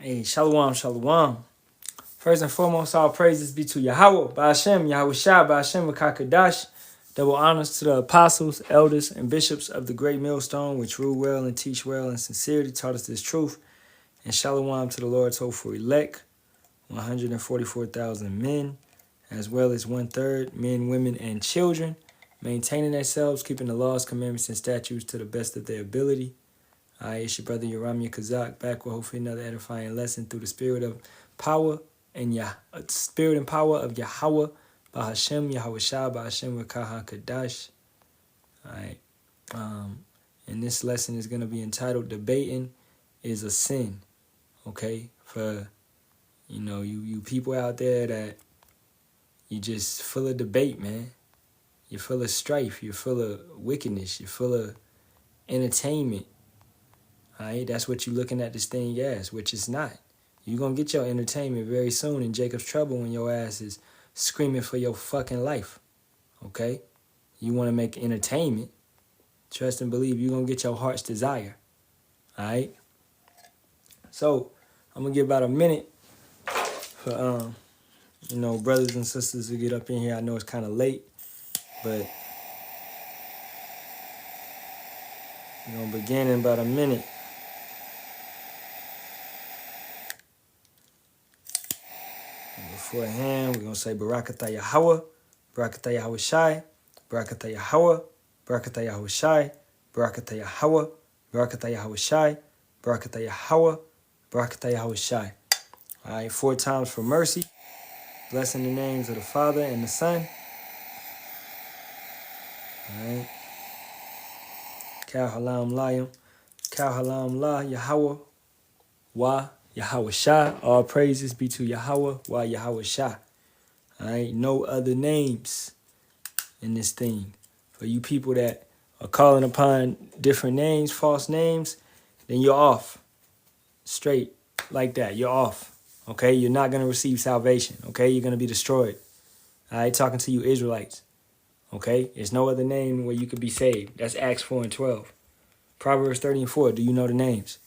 Hey, Shalawam, Shalawam. First and foremost, all praises be to Yahawah, Ba'ashem, Yahawashi, Ba'ashem, Kakadash. Double honors to the apostles, elders, and bishops of the great millstone, which rule well and teach well and sincerity taught us this truth. And Shalawam to the Lord's hopeful elect, 144,000 men, as well as 1/3 men, women, and children, maintaining themselves, keeping the laws, commandments, and statutes to the best of their ability. It's your brother Yaramya Kazak back with hopefully another edifying lesson through the spirit of power and spirit and power of Yahawah, Bahashem, Yahawashi, Bahashem, Wakaha Kadash. Alright. And this lesson is going to be entitled Debating is a Sin. Okay? For, you people out there that you just full of debate, man. You're full of strife. You're full of wickedness. You're full of entertainment. Alright, that's what you're looking at this thing as, which it's not. You're going to get your entertainment very soon in Jacob's trouble when your ass is screaming for your fucking life. Okay? You want to make entertainment. Trust and believe you're going to get your heart's desire. Alright? So, I'm going to give about a minute for, brothers and sisters to get up in here. I know it's kind of late, but we're going to begin in about a minute. Beforehand, we're going to say Barakatah Yahawah, Barakatah Yahawashi, Barakatah Yahawah, Barakatah Yahawashi, Barakatah Yahawah, Barakatah Yahawashi, Barakatah Yahawah, Barakatah Yahawashi. All right, 4 times for mercy. Blessing the names of the Father and the Son. All right. Hallayam, Yahawah, Wa. Yahawashi, all praises be to Yahawah, Wa Yahawashi. All right, no other names in this thing. For you people that are calling upon different names, false names, then you're off. Straight like that, you're off. Okay, you're not going to receive salvation. Okay, you're going to be destroyed. All right, talking to you Israelites. Okay, there's no other name where you could be saved. That's Acts 4 and 12. Proverbs 30 and 4, do you know the names?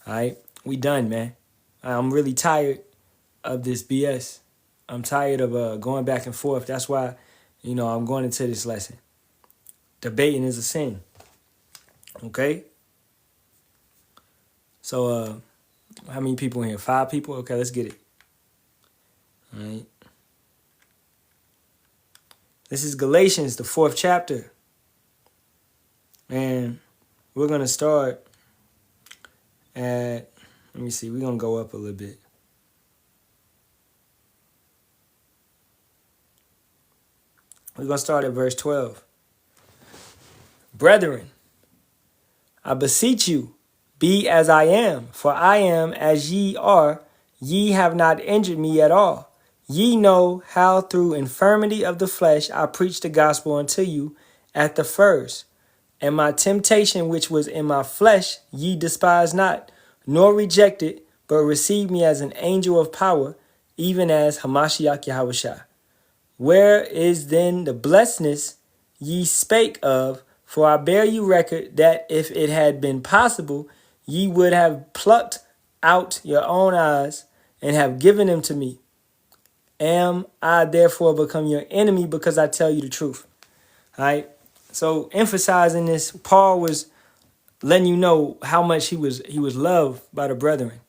All right. We done, man. I'm really tired of this BS. I'm tired of going back and forth. That's why, I'm going into this lesson. Debating is a sin. Okay? So, how many people in here? 5 people? Okay, let's get it. All right. This is Galatians, the 4th chapter. And we're going to start at... Let me see. We're going to go up a little bit. We're going to start at verse 12. Brethren, I beseech you, be as I am, for I am as ye are. Ye have not injured me at all. Ye know how through infirmity of the flesh I preached the gospel unto you at the first. And my temptation which was in my flesh ye despise not, nor reject it, but receive me as an angel of power, even as Hamashiach Yahawashi. Where is then the blessedness ye spake of? For I bear you record that if it had been possible, ye would have plucked out your own eyes and have given them to me. Am I therefore become your enemy because I tell you the truth? All right. So emphasizing this, Paul was letting you know how much he was loved by the brethren.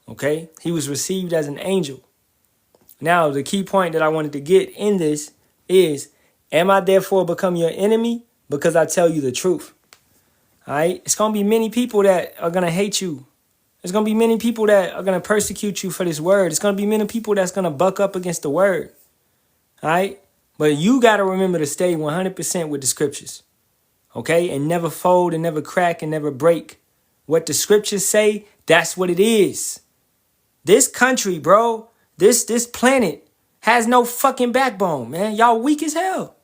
Okay? He was received as an angel. Now, the key point that I wanted to get in this is, am I therefore become your enemy because I tell you the truth? All right? It's going to be many people that are going to hate you. There's going to be many people that are going to persecute you for this word. It's going to be many people that's going to buck up against the word. All right? But you got to remember to stay 100% with the scriptures. Okay? And never fold and never crack and never break. What the scriptures say, that's what it is. This country, bro, this planet has no fucking backbone, man. Y'all weak as hell.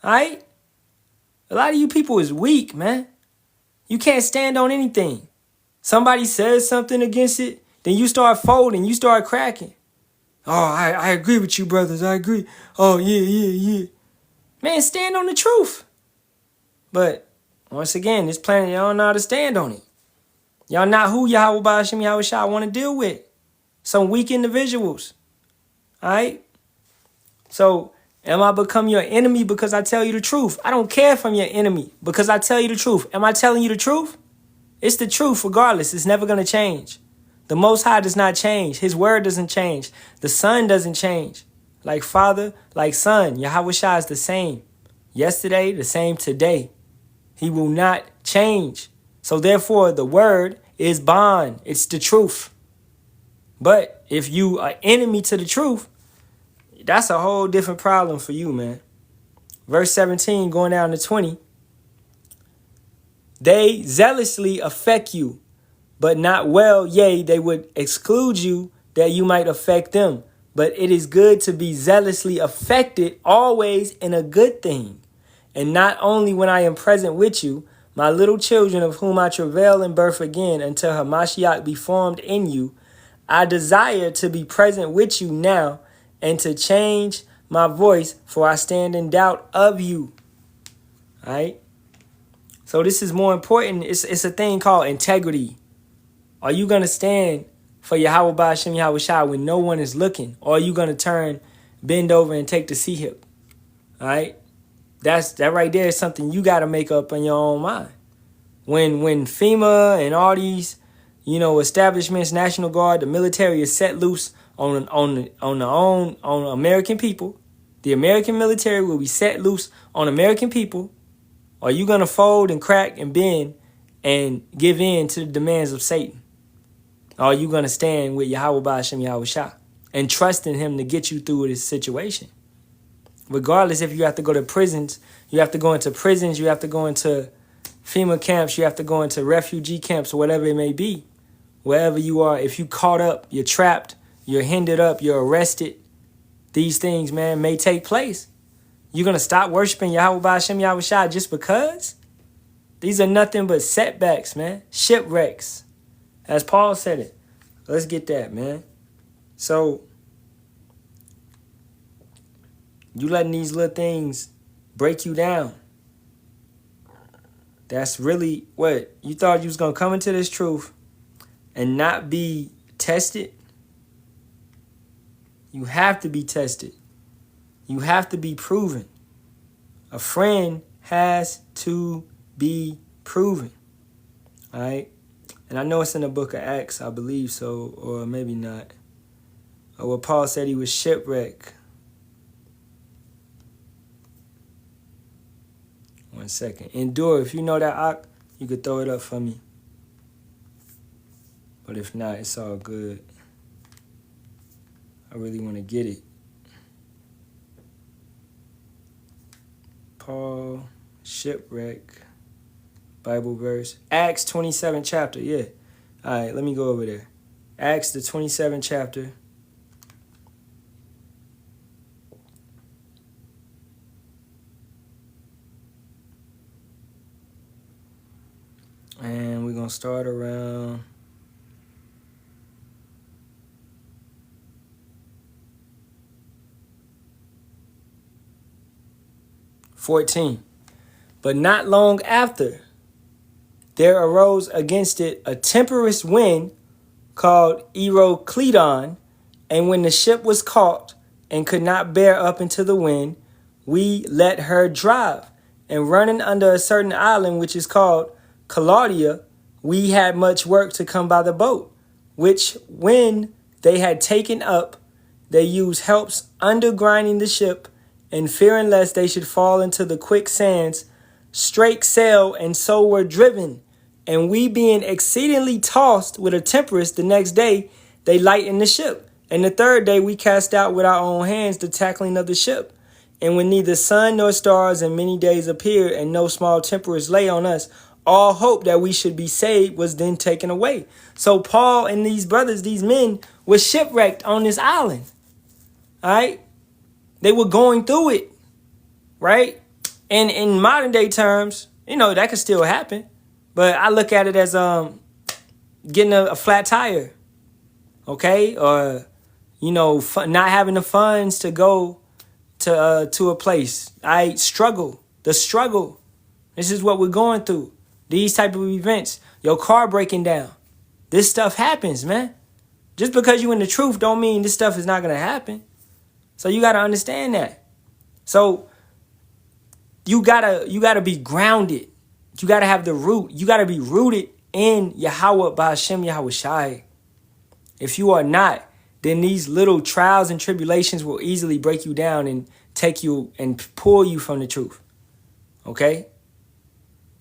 All right? A lot of you people is weak, man. You can't stand on anything. Somebody says something against it, then you start folding, you start cracking. Oh, I agree with you, brothers. I agree. Oh, yeah. Man, stand on the truth. But once again, this planet, y'all don't know how to stand on it. Y'all not who Yahawashi want to deal with. Some weak individuals. All right? So, am I become your enemy because I tell you the truth? I don't care if I'm your enemy because I tell you the truth. Am I telling you the truth? It's the truth regardless. It's never going to change. The Most High does not change. His word doesn't change. The Son doesn't change. Like Father, like Son, Yahawashi is the same. Yesterday, the same today. He will not change. So therefore, the word is bond. It's the truth. But if you are enemy to the truth, that's a whole different problem for you, man. Verse 17 going down to 20. They zealously affect you, but not well. Yea, they would exclude you that you might affect them. But it is good to be zealously affected always in a good thing. And not only when I am present with you, my little children of whom I travail in birth again until Hamashiach be formed in you, I desire to be present with you now and to change my voice, for I stand in doubt of you. All right? So this is more important. It's a thing called integrity. Are you going to stand for Yahawah Ba'ashem Yahawashi when no one is looking? Or are you going to bend over and take the C-hip? All right? That right there is something you got to make up in your own mind. When FEMA and all these, establishments, National Guard, the military is set loose on American people, the American military will be set loose on American people. Are you going to fold and crack and bend and give in to the demands of Satan? Or are you going to stand with Yahawah Ba'ashem Yahawashi and trust in him to get you through this situation? Regardless if you have to go to prisons, you have to go into prisons, you have to go into FEMA camps, you have to go into refugee camps or whatever it may be. Wherever you are, if you caught up, you're trapped, you're hindered up, you're arrested, these things, man, may take place. You're going to stop worshiping Yahawah Ba'ashem Yahawashi just because? These are nothing but setbacks, man. Shipwrecks. As Paul said it. Let's get that, man. So, you letting these little things break you down. That's really what? You thought you was going to come into this truth and not be tested? You have to be tested. You have to be proven. A friend has to be proven. All right? And I know it's in the book of Acts, I believe so, or maybe not. Or where Paul said he was shipwrecked. 1 second. Endure. If you know that, you could throw it up for me. But if not, it's all good. I really want to get it. Paul, shipwreck, Bible verse. Acts 27 chapter, yeah. All right, let me go over there. Acts the 27th chapter. And we're going to start around 14. But not long after, there arose against it a tempestuous wind called Euroclydon, and when the ship was caught and could not bear up into the wind, we let her drive. And running under a certain island which is called Claudia, we had much work to come by the boat, which when they had taken up, they used helps undergrinding the ship, and fearing lest they should fall into the quicksands, strake sail, and so were driven. And we being exceedingly tossed with a tempest, the next day they lightened the ship. And the third day we cast out with our own hands the tackling of the ship. And when neither sun nor stars in many days appeared, and no small tempest lay on us, all hope that we should be saved was then taken away. So Paul and these brothers, these men, were shipwrecked on this island. All right? They were going through it, right? And in modern day terms, that could still happen. But I look at it as getting a flat tire, okay? Or, not having the funds to go to a place. The struggle. This is what we're going through. These type of events. Your car breaking down. This stuff happens, man. Just because you in the truth don't mean this stuff is not going to happen. So you got to understand that. So you gotta be grounded. You gotta have the root. You gotta be rooted in Yahawah by Hashem Yahawashi. If you are not, then these little trials and tribulations will easily break you down and take you and pull you from the truth. Okay?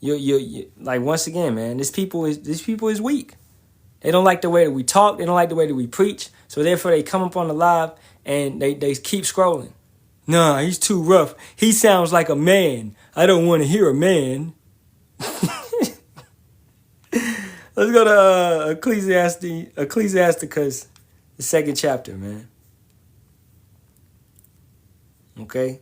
You like, once again, man, this people is weak. They don't like the way that we talk. They don't like the way that we preach. So therefore they come up on the live and they keep scrolling. Nah, he's too rough. He sounds like a man. I don't want to hear a man. Let's go to Ecclesiasticus, the 2nd chapter, man. Okay.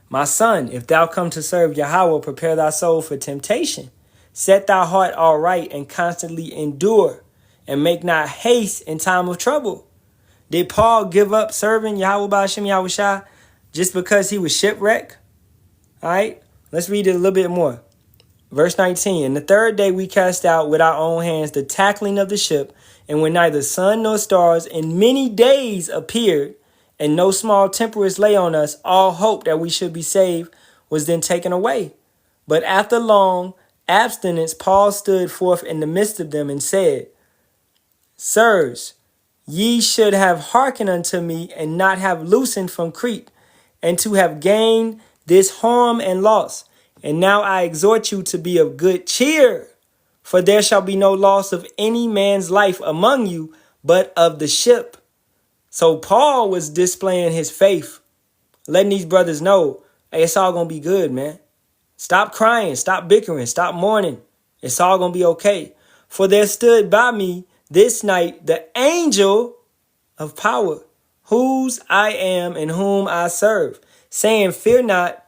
My son, if thou come to serve Yahawah, prepare thy soul for temptation. Set thy heart aright and constantly endure, and make not haste in time of trouble. Did Paul give up serving Yahawah by Hashem Yahawashi just because he was shipwrecked? All right, let's read it a little bit more. Verse 19, and the third day we cast out with our own hands the tackling of the ship, and when neither sun nor stars in many days appeared, and no small tempests lay on us, all hope that we should be saved was then taken away. But after long abstinence, Paul stood forth in the midst of them and said, Sirs, ye should have hearkened unto me, and not have loosened from Crete, and to have gained this harm and loss. And now I exhort you to be of good cheer, for there shall be no loss of any man's life among you, but of the ship. So Paul was displaying his faith, letting these brothers know, hey, it's all going to be good, man. Stop crying, stop bickering, stop mourning. It's all going to be okay. For there stood by me this night the angel of power, whose I am and whom I serve, saying, Fear not,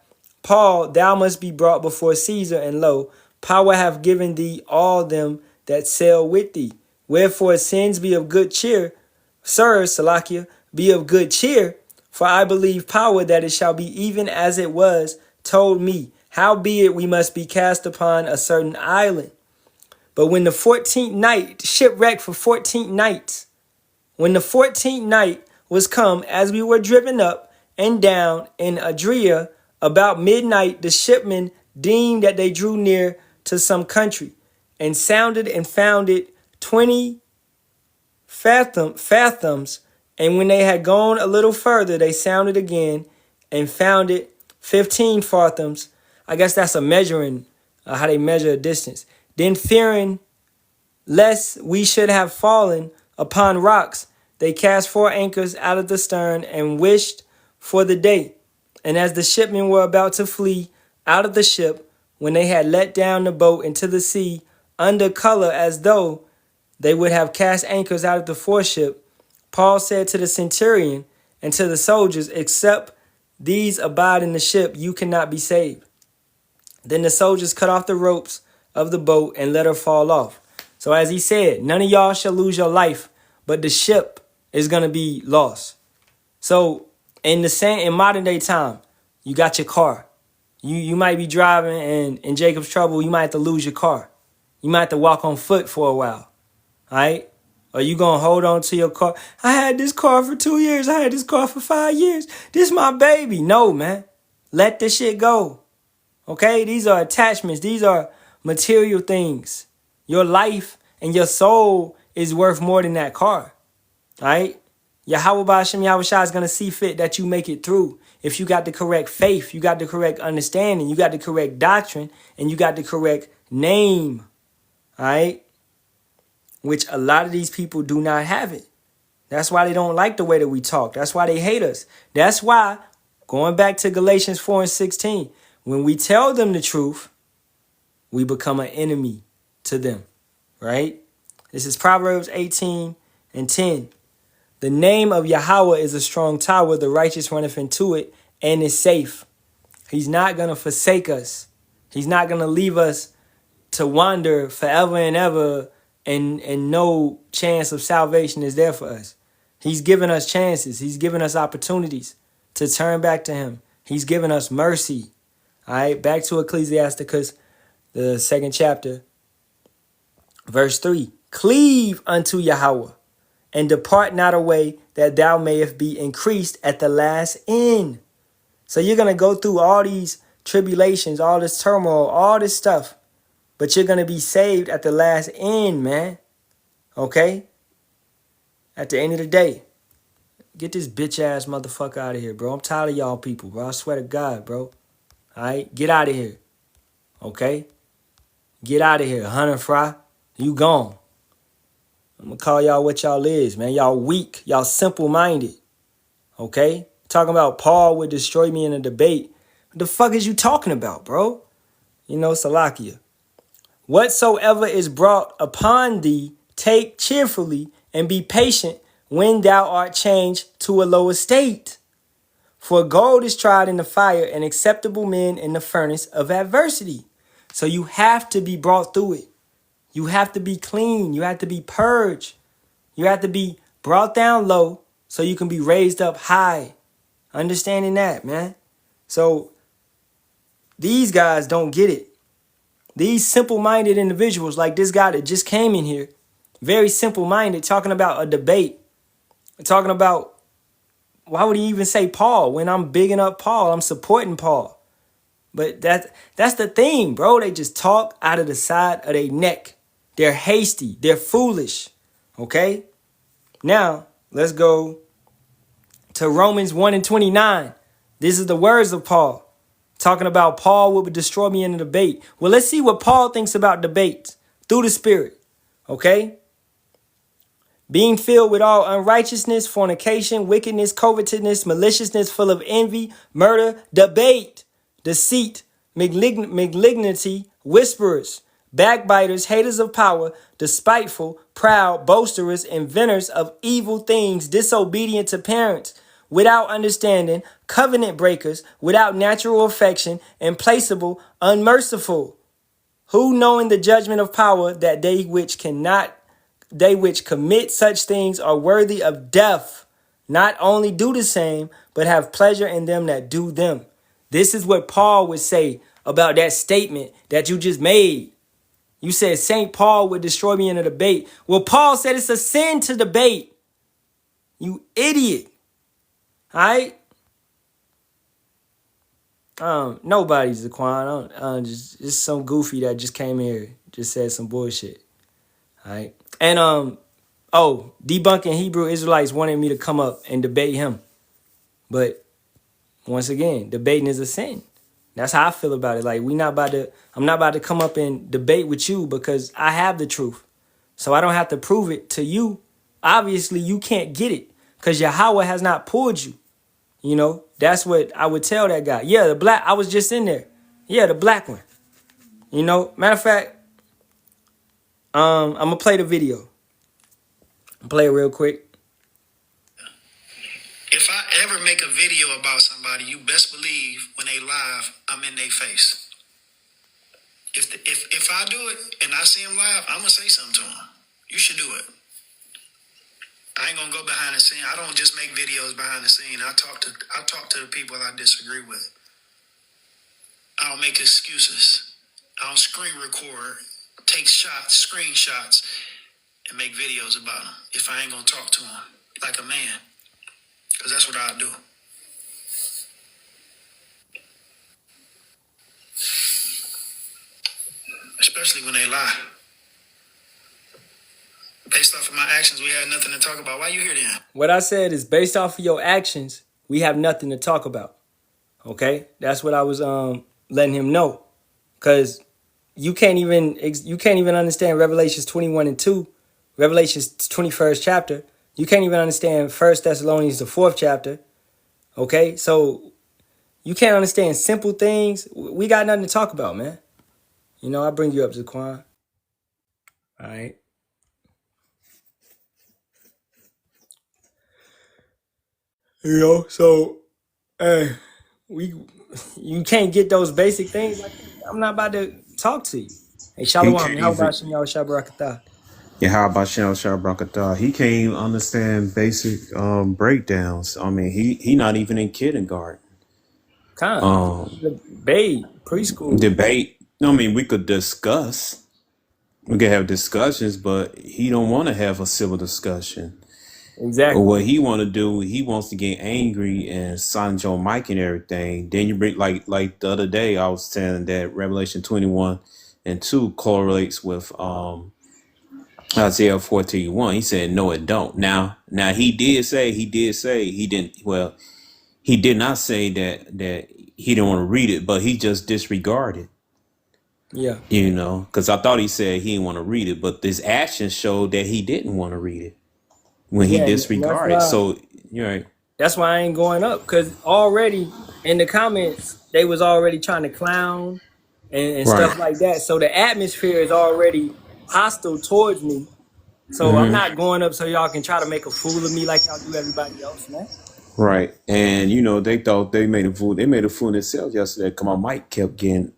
Paul, thou must be brought before Caesar, and lo, power hath given thee all them that sail with thee. Wherefore sins be of good cheer, sirs, Salakia, be of good cheer, for I believe power that it shall be even as it was told me. Howbeit we must be cast upon a certain island. But when the 14th night, shipwrecked for 14 nights, when the 14th night was come, as we were driven up and down in Adria, about midnight, the shipmen deemed that they drew near to some country, and sounded and found it 20 fathoms. And when they had gone a little further, they sounded again and found it 15 fathoms. I guess that's a measuring, how they measure a distance. Then fearing lest we should have fallen upon rocks, they cast 4 anchors out of the stern and wished for the day. And as the shipmen were about to flee out of the ship, when they had let down the boat into the sea, under color as though they would have cast anchors out of the foreship, Paul said to the centurion and to the soldiers, Except these abide in the ship, you cannot be saved. Then the soldiers cut off the ropes of the boat and let her fall off. So as he said, none of y'all shall lose your life, but the ship is going to be lost. So in modern day time, you got your car. You might be driving, and in Jacob's trouble, you might have to lose your car. You might have to walk on foot for a while. All right? Or you going to hold on to your car. I had this car for 2 years. I had this car for 5 years. This is my baby. No, man. Let this shit go. Okay? These are attachments. These are material things. Your life and your soul is worth more than that car. All right? Yahawah by Hashem Yahawashi is going to see fit that you make it through. If you got the correct faith, you got the correct understanding, you got the correct doctrine, and you got the correct name. All right? Which a lot of these people do not have it. That's why they don't like the way that we talk. That's why they hate us. That's why, going back to Galatians 4 and 16, when we tell them the truth, we become an enemy to them. Right? This is Proverbs 18 and 10. The name of Yahawah is a strong tower. The righteous runneth into it and is safe. He's not going to forsake us. He's not going to leave us to wander forever and ever, and no chance of salvation is there for us. He's given us chances. He's given us opportunities to turn back to him. He's given us mercy. All right, back to Ecclesiasticus, the 2nd chapter, verse 3. Cleave unto Yahawah, and depart not away, that thou mayest be increased at the last end. So you're going to go through all these tribulations, all this turmoil, all this stuff, but you're going to be saved at the last end, man. Okay? At the end of the day. Get this bitch ass motherfucker out of here, bro. I'm tired of y'all people, bro. I swear to God, bro. Alright? Get out of here. Okay? Get out of here. Hunter Fry. You gone. I'm gonna call y'all what y'all is, man. Y'all weak. Y'all simple-minded. Okay? Talking about Paul would destroy me in a debate. What the fuck is you talking about, bro? You know, Salakia. Whatsoever is brought upon thee, take cheerfully, and be patient when thou art changed to a lower state. For gold is tried in the fire, and acceptable men in the furnace of adversity. So you have to be brought through it. You have to be clean. You have to be purged. You have to be brought down low so you can be raised up high. Understanding that, man. So these guys don't get it. These simple-minded individuals, like this guy that just came in here, very simple-minded, talking about a debate, talking about, why would he even say Paul when I'm bigging up Paul? I'm supporting Paul. But that's the thing, bro. They just talk out of the side of their neck. They're hasty. They're foolish. Okay? Now, let's go to Romans 1:29. This is the words of Paul. Talking about Paul would destroy me in a debate. Well, let's see what Paul thinks about debates through the Spirit. Okay? Being filled with all unrighteousness, fornication, wickedness, covetousness, maliciousness, full of envy, murder, debate, deceit, malignity, whisperers, backbiters, haters of power, despiteful, proud, boasters, inventors of evil things, disobedient to parents, without understanding, covenant breakers, without natural affection, implacable, unmerciful, who knowing the judgment of power that they which commit such things are worthy of death, not only do the same, but have pleasure in them that do them. This is what Paul would say about that statement that you just made. You said St. Paul would destroy me in a debate. Well, Paul said it's a sin to debate. You idiot. All right? Nobody's Zaquan. Just some goofy that just came here, just said some bullshit. All right? And, debunking Hebrew Israelites wanted me to come up and debate him. But once again, debating is a sin. That's how I feel about it. Like, I'm not about to come up and debate with you because I have the truth. So I don't have to prove it to you. Obviously, you can't get it because Yahawah has not pulled you. You know, that's what I would tell that guy. Yeah, the black, I was just in there. Yeah, the black one. You know, matter of fact, I'm going to play the video. I'll play it real quick. If I ever make a video about somebody, you best believe when they live, I'm in their face. If I do it and I see them live, I'm going to say something to them. You should do it. I ain't gonna go behind the scene. I don't just make videos behind the scene. I talk to the people I disagree with. I don't make excuses. I don't screen record, take shots, screenshots, and make videos about them. If I ain't gonna talk to them like a man, because that's what I do. Especially when they lie. Based off of my actions, we had nothing to talk about. Why you here then? What I said is based off of your actions, we have nothing to talk about. Okay? That's what I was letting him know. Because you can't even understand Revelations 21:2, Revelations 21st chapter. You can't even understand 1 Thessalonians the 4th chapter. Okay? So you can't understand simple things. We got nothing to talk about, man. You know, I bring you up, Zaquan. All right. You know, so you can't get those basic things. Like, I'm not about to talk to you. Hey, Shalawam, how about Sham Yahawashi? Yahawah. He can't even understand basic breakdowns. I mean, he not even in kindergarten. Debate, preschool. Debate. I mean, we could discuss. We can have discussions, but he don't want to have a civil discussion. Or Exactly. what he want to do, he wants to get angry and silence your mic and everything. Then you bring like the other day, I was saying that Revelation 21:2 correlates with Isaiah 14:1. He said no, it don't. Now he did say he didn't. Well, he did not say that he didn't want to read it, but he just disregarded. Yeah. You know, because I thought he said he didn't want to read it, but this action showed that he didn't want to read it when he Yeah, and disregarded. So you're right. that's why I ain't going up, because already in the comments they was already trying to clown and Right. stuff like that. So the atmosphere is already hostile towards me. So I'm Mm-hmm. not going up so y'all can try to make a fool of me like y'all do everybody else, man. Right. And you know, they thought they made a fool. They made a fool of themselves yesterday because my mic kept getting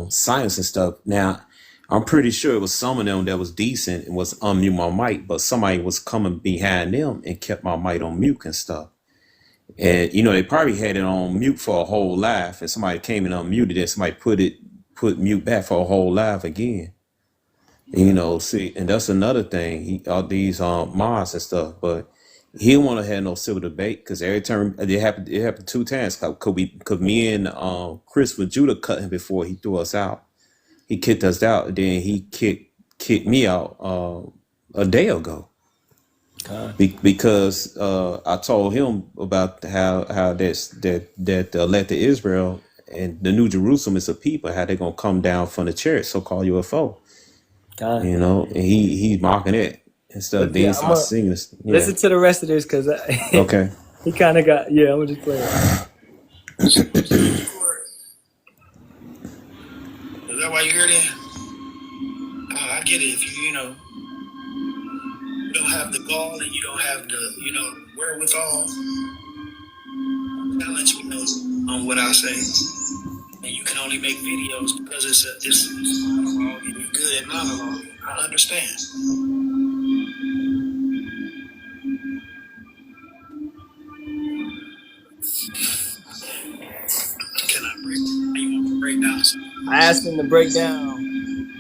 silence and stuff. Now, I'm pretty sure it was some of them that was decent and was unmute my mic, but somebody was coming behind them and kept my mic on mute and stuff. And you know, they probably had it on mute for a whole live, and somebody came and unmuted it. Somebody put mute back for a whole live again. You know, see, and that's another thing. All these mods and stuff, but he didn't want to have no civil debate because every time it happened two times. Cause me and Chris with Judah cut him before he threw us out. He kicked us out. Then he kicked me out a day ago because I told him about how that the elected Israel and the New Jerusalem is a people, how they're gonna come down from the church, so-called UFO. You know, and he's mocking it and stuff. But Then he yeah, I'm starts gonna singing this. Yeah. listen to the rest of this because Okay. he kind of got, yeah, I'm gonna just play it. Is that why you heard it? I get it. If you know, you don't have the gall and you don't have the, wherewithal, challenge me on what I say. And you can only make videos because it's monologue and you're good at monologue. I understand. Can I break? You want to break down? I asked him to break down.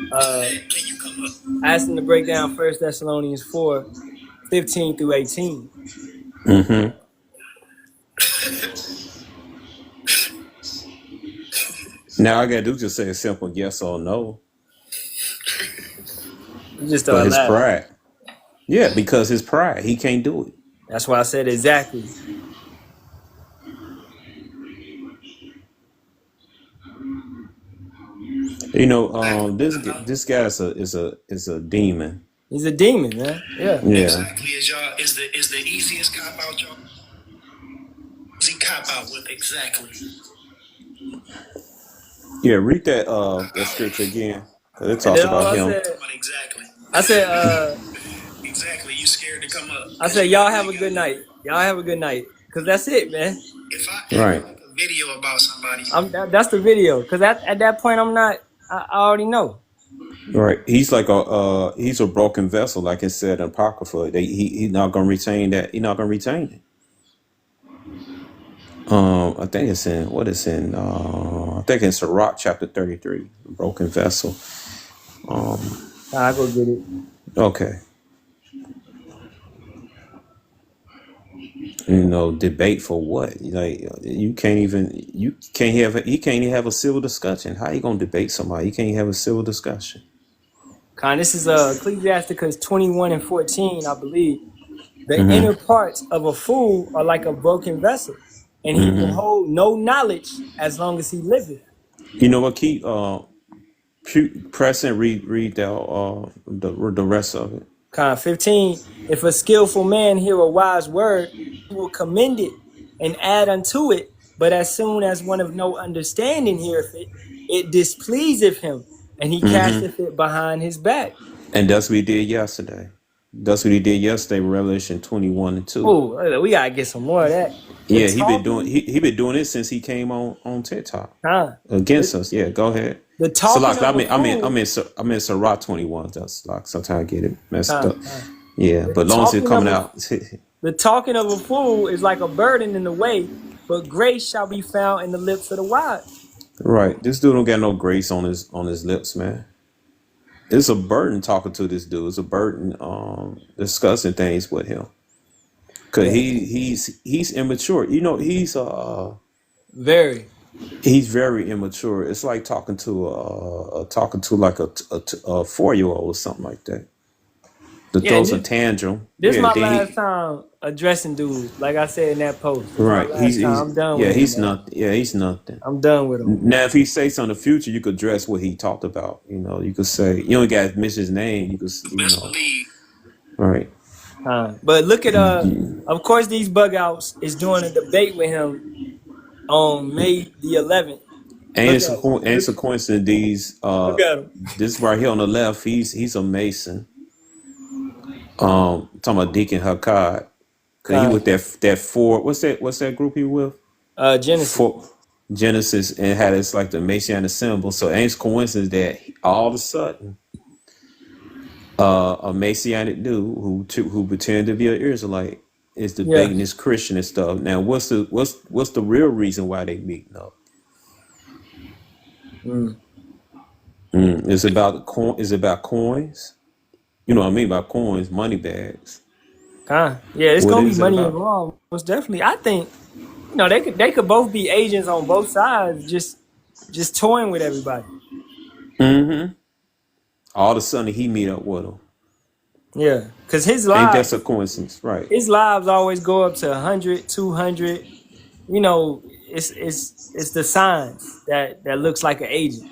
Can you come up? I asked him to break down 1 Thessalonians 4:15 through 18. Mm-hmm. Now I gotta do just say a simple yes or no. You just But started his laughing. pride. Yeah, because his pride. He can't do it. That's why I said exactly. You know, this guy is a demon. He's a demon, man. Yeah. Yeah. Exactly. Is the easiest cop out, y'all? Easy cop out with exactly. Yeah, read that scripture again. It And talks then all about I him. said, Exactly. I said, Exactly. You scared to come up. I said, y'all have a good night. Y'all have a good night. Cause that's it, man. If I Right. make a video about somebody, That's the video. Cause at that point, I already know. Right. He's like he's a broken vessel, like it said in Apocrypha. He's not gonna retain that. He's not gonna retain it. I think it's in I think it's Sirach chapter 33, broken vessel. I go get it. Okay. You know, debate for what? Like you can't even have a civil discussion. How you gonna debate somebody? You can't have a civil discussion. This is Ecclesiasticus 21:14, I believe. The inner parts of a fool are like a broken vessel, and he will hold no knowledge as long as he liveth. You know what? Keep press and read the rest of it. 15. If a skillful man hear a wise word, he will commend it and add unto it. But as soon as one of no understanding heareth it, it displeaseth him, and he casteth it behind his back. And that's what he did yesterday. That's what he did yesterday, Revelation 21:2. Oh, we gotta get some more of that. Yeah, he been doing it since he came on TikTok against us. Yeah, go ahead. The talking like, of a fool. I'm in Sirach 21. That's like sometimes I get it messed up. Yeah, but long as it's coming out. The talking of a fool is like a burden in the way, but grace shall be found in the lips of the wise. Right. This dude don't got no grace on his lips, man. it's a burden talking to this dude. It's a burden discussing things with him. Cause Yeah, he's immature. You know, very. he's very immature. It's like talking to like a 4-year-old or something like that. To Yeah, throw and some tantrum. this Yeah, my then last he time addressing dude. Like I said in that post, this my right. last time. I'm done with Yeah, him, he's man. not yeah, he's nothing. I'm done with him. Now if he say something in the future, you could address what he talked about. You know, you could say you don't got to miss his name, you Best know. believe. Right. But look at of course these bug outs is doing a debate with him on May the 11th. And Look it's at it. it's a coincidence Look at him. this right here on the left, he's a Mason. Talking about Deacon Hakkad. Cause he with that four. What's that group he with? Genesis. For Genesis, and had it's like the Messianic symbol. So it ain't coincidence that all of a sudden a Messianic dude who pretended to be an Israelite is Yeah. debating this Christian and stuff. Now what's the real reason why they meeting up? Mm. It's about it's about coins. You know what I mean by coins, money bags. Yeah, it's What gonna be is it money about? involved. Most definitely. I think, they could both be agents on both sides, just toying with everybody. Mm-hmm. All of a sudden he meet up with them. Yeah. Cause Ain't that a coincidence? Right. his lives always go up to 100, 200. It's the signs that looks like an agent.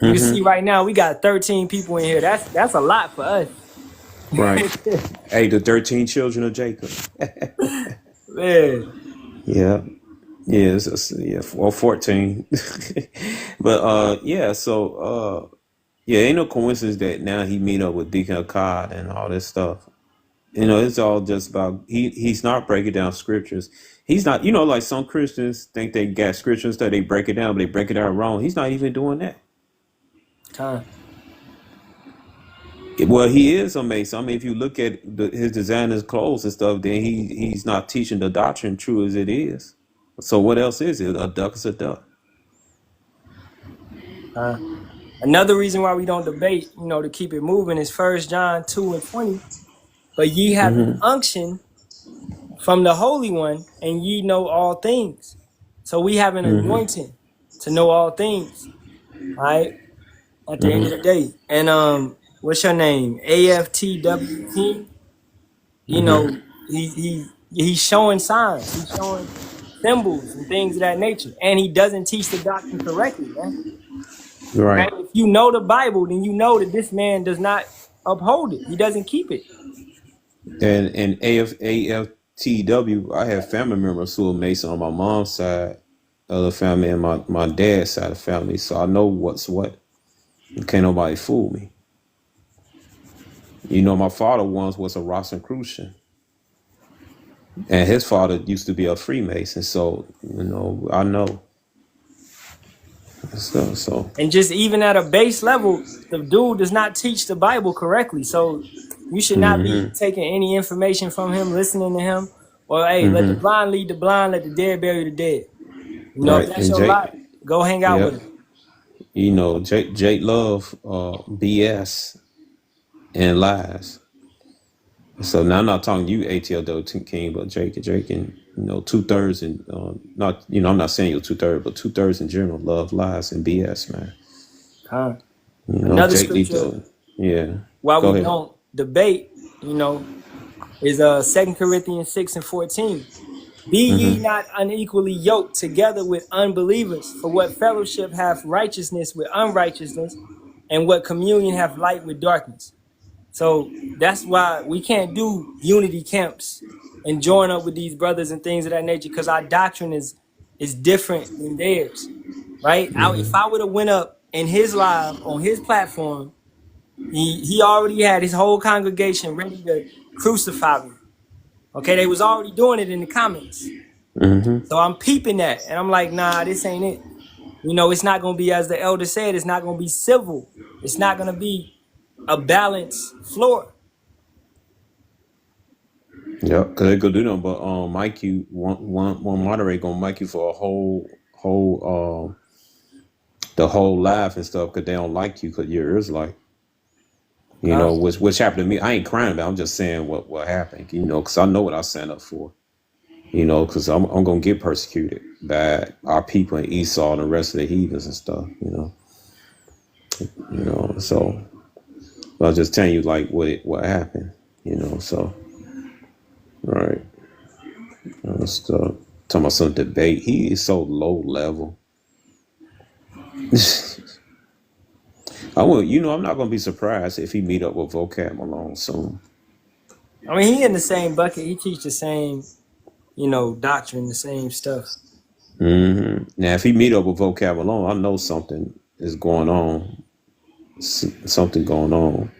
You can see Mm-hmm. right now we got 13 people in here. That's a lot for us. Right. Hey, the 13 children of Jacob. Man. Yeah. Yeah, yeah, or 14. But yeah, so yeah, ain't no coincidence that now he meet up with Deacon Akkad and all this stuff. You know, it's all just about he's not breaking down scriptures. He's not, you know, like some Christians think they got scriptures that they break it down, but they break it down wrong. He's not even doing that. Con. Well, he is amazing. I mean, if you look at his designer's clothes and stuff, then he's not teaching the doctrine true as it is. So what else is it? A duck is a duck. Con. Another reason why we don't debate, to keep it moving, is 1 John 2:20. But ye have an unction from the Holy One, and ye know all things. So we have an anointing to know all things. All right. At the end of the day. And what's your name? AFTW King. He's showing signs. He's showing symbols and things of that nature. And he doesn't teach the doctrine correctly, man. Right. And if you know the Bible, then you know that this man does not uphold it. He doesn't keep it. And AFTW, I have family members who are Mason on my mom's side of the family and my dad's side of the family. So I know what's what. Can't nobody fool me. You know, my father once was a Rosicrucian. And his father used to be a Freemason. So, you know, I know. So. And just even at a base level, the dude does not teach the Bible correctly. So you should not be taking any information from him, listening to him. Or, hey, let the blind lead the blind, let the dead bury the dead. If Right. that's And your Jake, lot, go hang out with him. you know, Jake love BS and lies. So now I'm not talking to you, ATLW King, but Jake and 2/3 and not I'm not saying you're 2/3, but 2/3 in general love lies and BS, man. Another Jake Lee scripture though. Yeah. why Go we ahead. don't debate, is 2 Corinthians 6:14. Be ye not unequally yoked together with unbelievers, for what fellowship hath righteousness with unrighteousness, and what communion hath light with darkness. So that's why we can't do unity camps and join up with these brothers and things of that nature, because our doctrine is different than theirs, right? If I would have went up in his live on his platform, he already had his whole congregation ready to crucify me. Okay, they was already doing it in the comments. So I'm peeping that, and I'm like, nah, this ain't it. It's not gonna be, as the elder said, it's not gonna be civil. It's not gonna be a balanced floor. Yeah, because they could do them, but Mike you one moderator gonna mic you for a whole the whole live and stuff because they don't like you because you're Israelite. You know, which happened to me. I ain't crying about it. I'm just saying what happened, you know, because I know what I signed up for. You know, because I'm going to get persecuted by our people in Esau and the rest of the heathens and stuff, you know. You know, so I was just telling you, like, what happened, you know, so, right. Stuff. Talking about some debate. He is so low level. I will, you know, I'm not going to be surprised if he meet up with Vocab Malone soon. I mean, he in the same bucket. He teach the same, you know, doctrine, the same stuff. Now, if he meet up with Vocab Malone, I know something is going on. Something going on.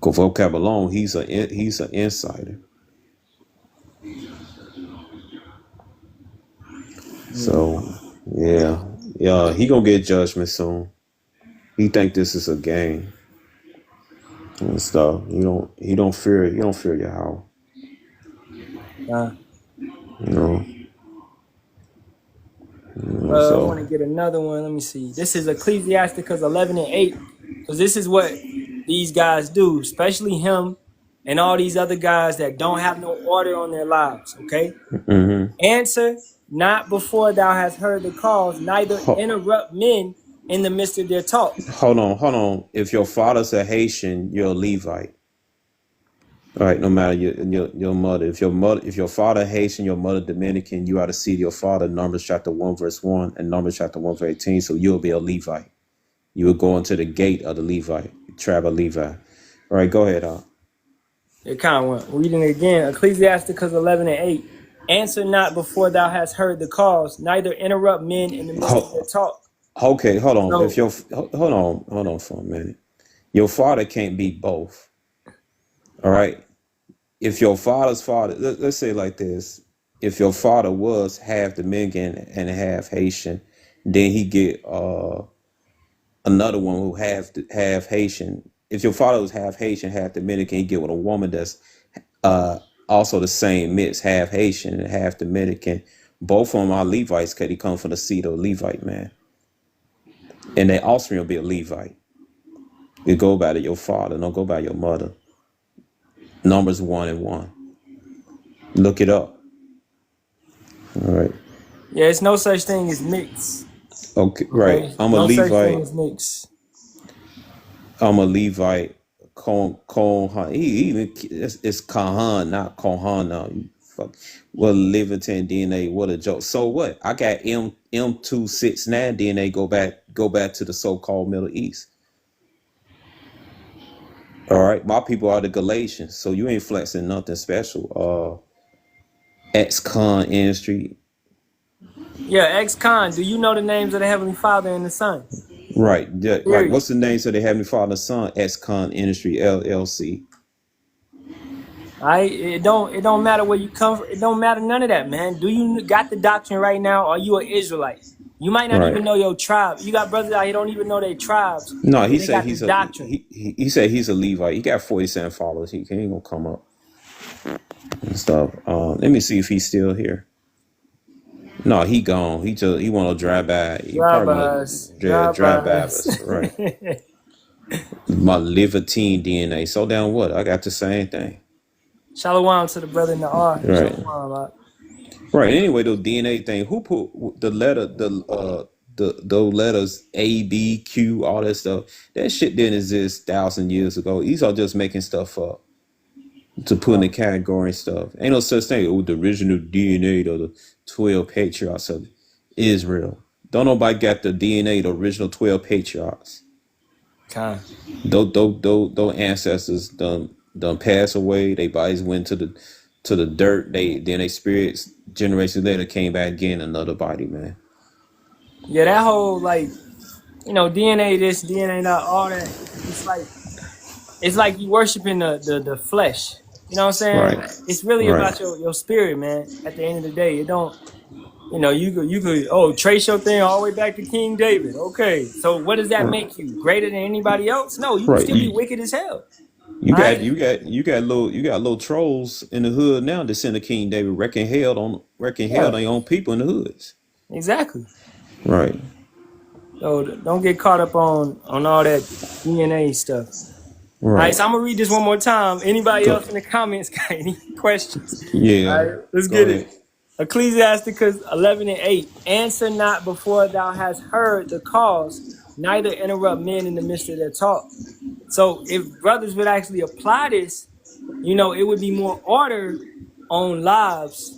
Because Vocab Malone, he's an insider. So, yeah, he gonna get judgment soon. He think this is a game and stuff. He don't fear Yahawah. You know. I want to get another one. Let me see. This is Ecclesiasticus 11:8, because this is what these guys do, especially him and all these other guys that don't have no order on their lives. Okay. Answer not before thou hast heard the cause, neither interrupt men in the midst of their talk. Hold on. If your father's a Haitian, you're a Levite. All right, no matter your mother. If your father Haitian, your mother Dominican, you are the seed of your father. Numbers chapter 1 verse 1 and Numbers chapter 1 verse 18. So you'll be a Levite. You will go into the gate of the Levite, tribe of Levi. All right, go ahead, It kind of went. Reading it again. Ecclesiasticus 11:8. Answer not before thou hast heard the cause, neither interrupt men in the midst of their talk. Okay, hold on. So, Hold on for a minute. Your father can't be both. All right. If your father's father, let's say it like this: if your father was half Dominican and half Haitian, then he get another one who half Haitian. If your father was half Haitian, half Dominican, he get with a woman that's also the same mix, half Haitian and half Dominican. Both of them are Levites because he come from the seed of a Levite man, and their offspring will be a Levite. You go by your father, don't go by your mother. Numbers 1 and 1. Look it up. All right. yeah, it's no such thing as mix. Okay, right. I'm a no Levite. Such thing as mix. I'm a Levite. Kohan. It's Kahan, not Kohan. Now, you fuck. Well, Livingston DNA. What a joke. So what? I got M269 DNA. Go back to the so-called Middle East. All right, my people are the Galatians, so you ain't flexing nothing special. Ex-con industry. Yeah, ex-con. Do you know the names of the Heavenly Father and the Son? Right. Yeah, right. What's the names of the Heavenly Father and Son? Ex-con industry LLC. It don't matter where you come from. It don't matter none of that, man. Do you got the doctrine right now? Or are you an Israelite? You might not even know your tribe. You got brothers out here don't even know their tribes. No, he said he's doctrine. He said he's a Levite. He got 47 followers. He ain't gonna come up and stuff. Let me see if he's still here. No, he gone. He want to drive by. He drive by us. Right. My Livertine DNA. So down what? I got the same thing. Shalawam to the brother in the R. Right. Shalawam, right. Anyway, the DNA thing. Who put the letters A, B, Q, all that stuff? That shit didn't exist 1,000 years ago. These are just making stuff up to put in the category and stuff. Ain't no such thing. Oh, the original DNA of the 12 patriarchs of Israel. Don't nobody got the DNA, the original 12 patriarchs. Okay. Those ancestors done passed away. Their bodies went to the dirt. Then their spirits generations later came back again, another body, man. Yeah, that whole DNA this, DNA that, all that. It's like you worshiping the flesh. You know what I'm saying? Right. It's really about your spirit, man. At the end of the day, it don't. You could trace your thing all the way back to King David. Okay, so what does that make you? Greater than anybody else? No, you can still be wicked as hell. You got little trolls in the hood now that send a King David wrecking hell on their own people in the hoods. Exactly. Right. So don't get caught up on all that DNA stuff. All right, Right. so I'm gonna read this one more time. Anybody Go. else in the comments got any questions? All Yeah. right, let's Go get ahead. it. Ecclesiasticus 11:8. Answer not before thou hast heard the cause, neither interrupt men in the midst of their talk. So if brothers would actually apply this, it would be more order on lives.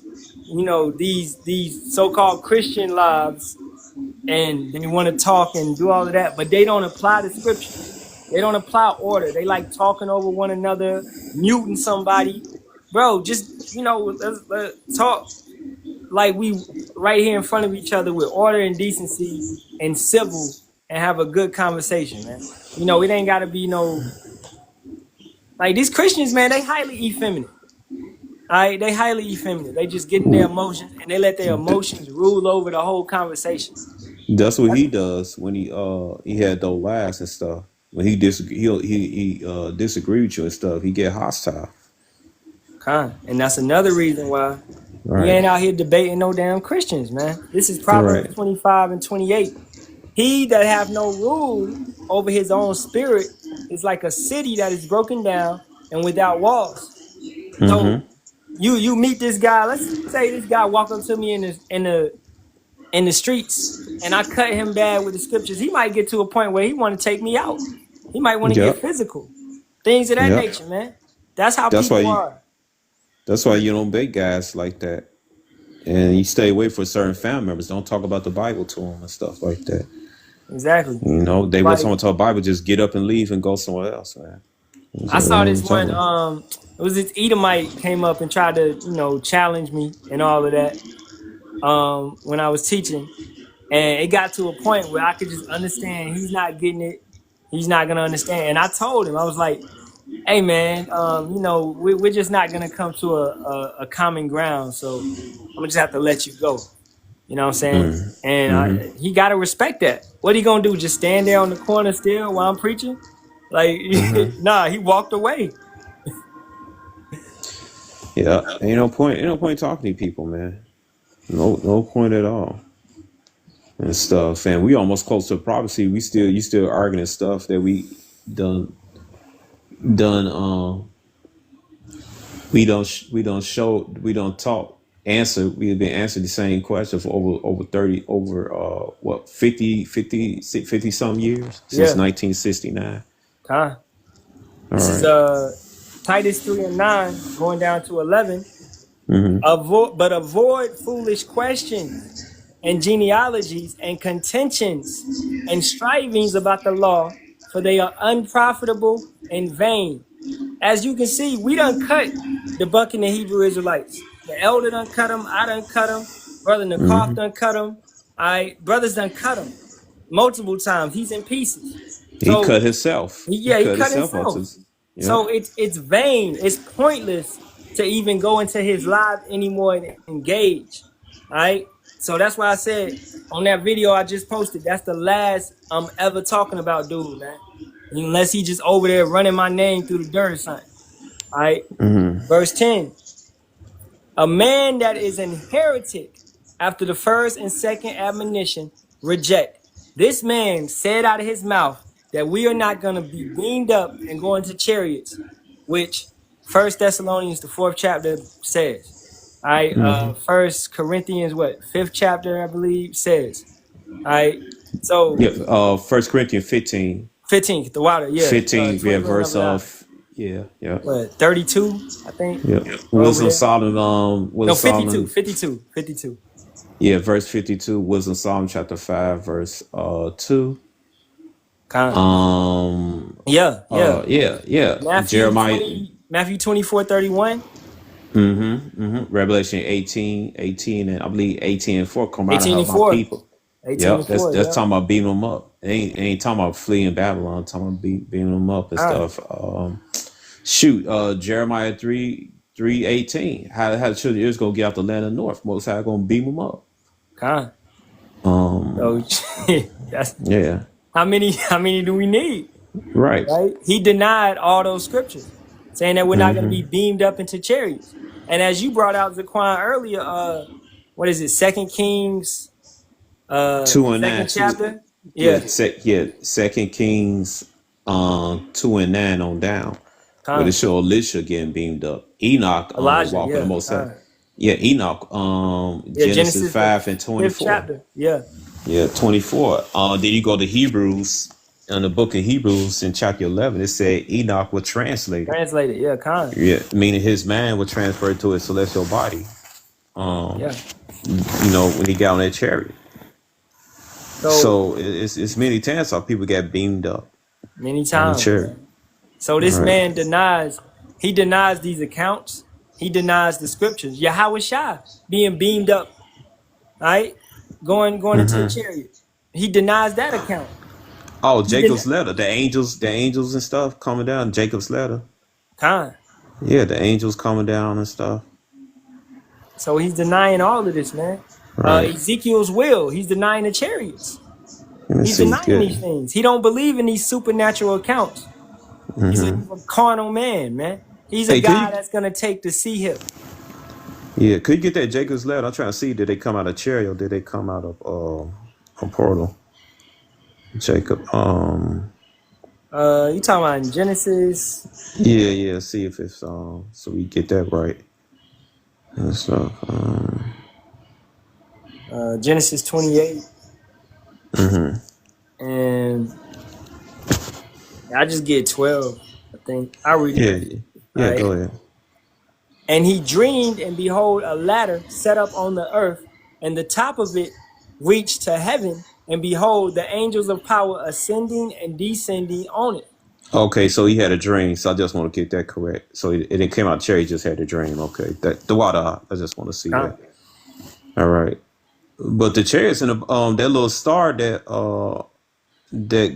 These so-called Christian lives, and they want to talk and do all of that, but they don't apply the scriptures. They don't apply order. They like talking over one another, muting somebody. Bro, just let's talk like we right here in front of each other with order and decency and civil and have a good conversation, man. It ain't gotta be no like these Christians, man, they highly effeminate. All right, they highly effeminate. They just get in their emotions and they let their emotions rule over the whole conversation. That's what he does when he had those lies and stuff. When he disagree, he disagree with you and stuff. He get hostile. And that's another reason why we Right. ain't out here debating no damn Christians, man. This is Proverbs Right. 25 and 28. He that have no rule over his own spirit is like a city that is broken down and without walls. So you meet this guy. Let's say this guy walk up to me in the streets, and I cut him bad with the scriptures. He might get to a point where he want to take me out. He might want to get Yep. physical, things of that Yep. nature, man. That's how That's why people you. are. That's why you don't bait guys like that, and you stay away from certain family members. Don't talk about the Bible to them and stuff like that. Exactly. They want Like someone to talk Bible, just get up and leave and go somewhere else, man. I So, saw what I'm this one. telling you. It was this Edomite came up and tried to challenge me and all of that. When I was teaching, and it got to a point where I could just understand he's not getting it. He's not gonna understand. And I told him, I was like, "Hey, man, we're just not gonna come to a common ground. So I'm gonna just have to let you go." You know what I'm saying? And he gotta respect that. What he gonna do? Just stand there on the corner still while I'm preaching? Like, nah, he walked away. Yeah, ain't no point. Ain't no point talking to people, man. No point at all and stuff. And we almost close to prophecy. You still arguing stuff that we done done. We don't talk. Answer. We've been answered the same question for over 30 50 some years since Yeah, 1969. huh? All This is right. Titus 3 and 9 going down to 11. Avoid foolish questions and genealogies and contentions and strivings about the law, for they are unprofitable and vain. As you can see, we done cut the buck in the Hebrew Israelites. The elder done cut them. I done cut them. Brother Nakoff done cut them. Brothers done cut them multiple times. He's in pieces. He So cut himself. He he cut cut himself up himself. to. Yep. So it's vain. It's pointless to even go into his live anymore and engage. All right. So that's why I said on that video I just posted, that's the last I'm ever talking about, dude, man. Unless he just over there running my name through the dirt or something. All right. Verse 10. A man that is an heretic after the first and second admonition reject. This man said out of his mouth that we are not going to be beamed up and go into chariots, which First Thessalonians, the 4th chapter, says. All right. First Corinthians, fifth chapter, I believe, says. All right. So Yep. 1 Corinthians 15. 15th, the water, yeah. 15, yeah, 24 verse number 9. of, yeah, yeah, 32, I think. yeah. Over Wisdom there. Solomon, No, Wisdom 52, Solomon, 52, 52. yeah, verse 52, Wisdom Solomon chapter 5, verse 2. Con. Yeah, yeah. Yeah. Jeremiah, Matthew 24:31, Revelation 18, and I believe 18 and 4 come out and 18 and help my 4, people. 18 Yep, and 4, that's yeah. talking about beating them up. Ain't talking about fleeing Babylon. Talking about beating them up and Con. stuff. Jeremiah 3:18. How the children of Israel gonna get out the land of the north? Most High gonna beat them up. Con. So that's Yeah, how many do we need? right. Right? He denied all those scriptures, saying that we're not going to be beamed up into chariots. And as you brought out Zaquan earlier, what is it? 2 Kings, 2 and 9. second chapter. Yeah, Yeah. 2 Kings 2 and 9 on down, where they Con. show Elisha getting beamed up. Enoch Elijah, walking the yeah. most. Con. Yeah, Enoch. Yeah, Genesis Genesis the 5 and 5th 24. chapter. Yeah. Yeah, 24. Then you go to Hebrews. In the book of Hebrews in chapter 11, it said Enoch was translated. Translated, yeah, Con. Yeah, meaning his mind was transferred to his celestial body. Yeah. You know, when he got on that chariot. So So it's many times how people get beamed up many on the times, chariot. man. So this Right. man denies these accounts. He denies the scriptures. Yahawashi being beamed up, right? Going into the chariot. He denies that account. Oh, He Jacob's ladder. The angels and stuff coming down. Jacob's ladder. Con. Yeah, the angels coming down and stuff. So he's denying all of this, man. Right. Ezekiel's will. He's denying the chariots. Let me He's see. denying these things. He don't believe in these supernatural accounts. He's a carnal man. He's a Hey, guy that's gonna take the sea hip. Yeah, could you get that Jacob's ladder? I'm trying to see, did they come out of chariot or did they come out of a portal? Jacob. You talking about in Genesis? Yeah. See if it's so we get that right. And stuff. Genesis 28. And I just get 12. I think I'll read it. Yeah. Right. Go ahead. And he dreamed, and behold, a ladder set up on the earth, and the top of it reached to heaven, and behold, the angels of power ascending and descending on it. Okay, so he had a dream. So I just want to get that correct. So it didn't come out cherry, he just had a dream. Okay, the water. I just want to see that. All right, but the chariots and that little star that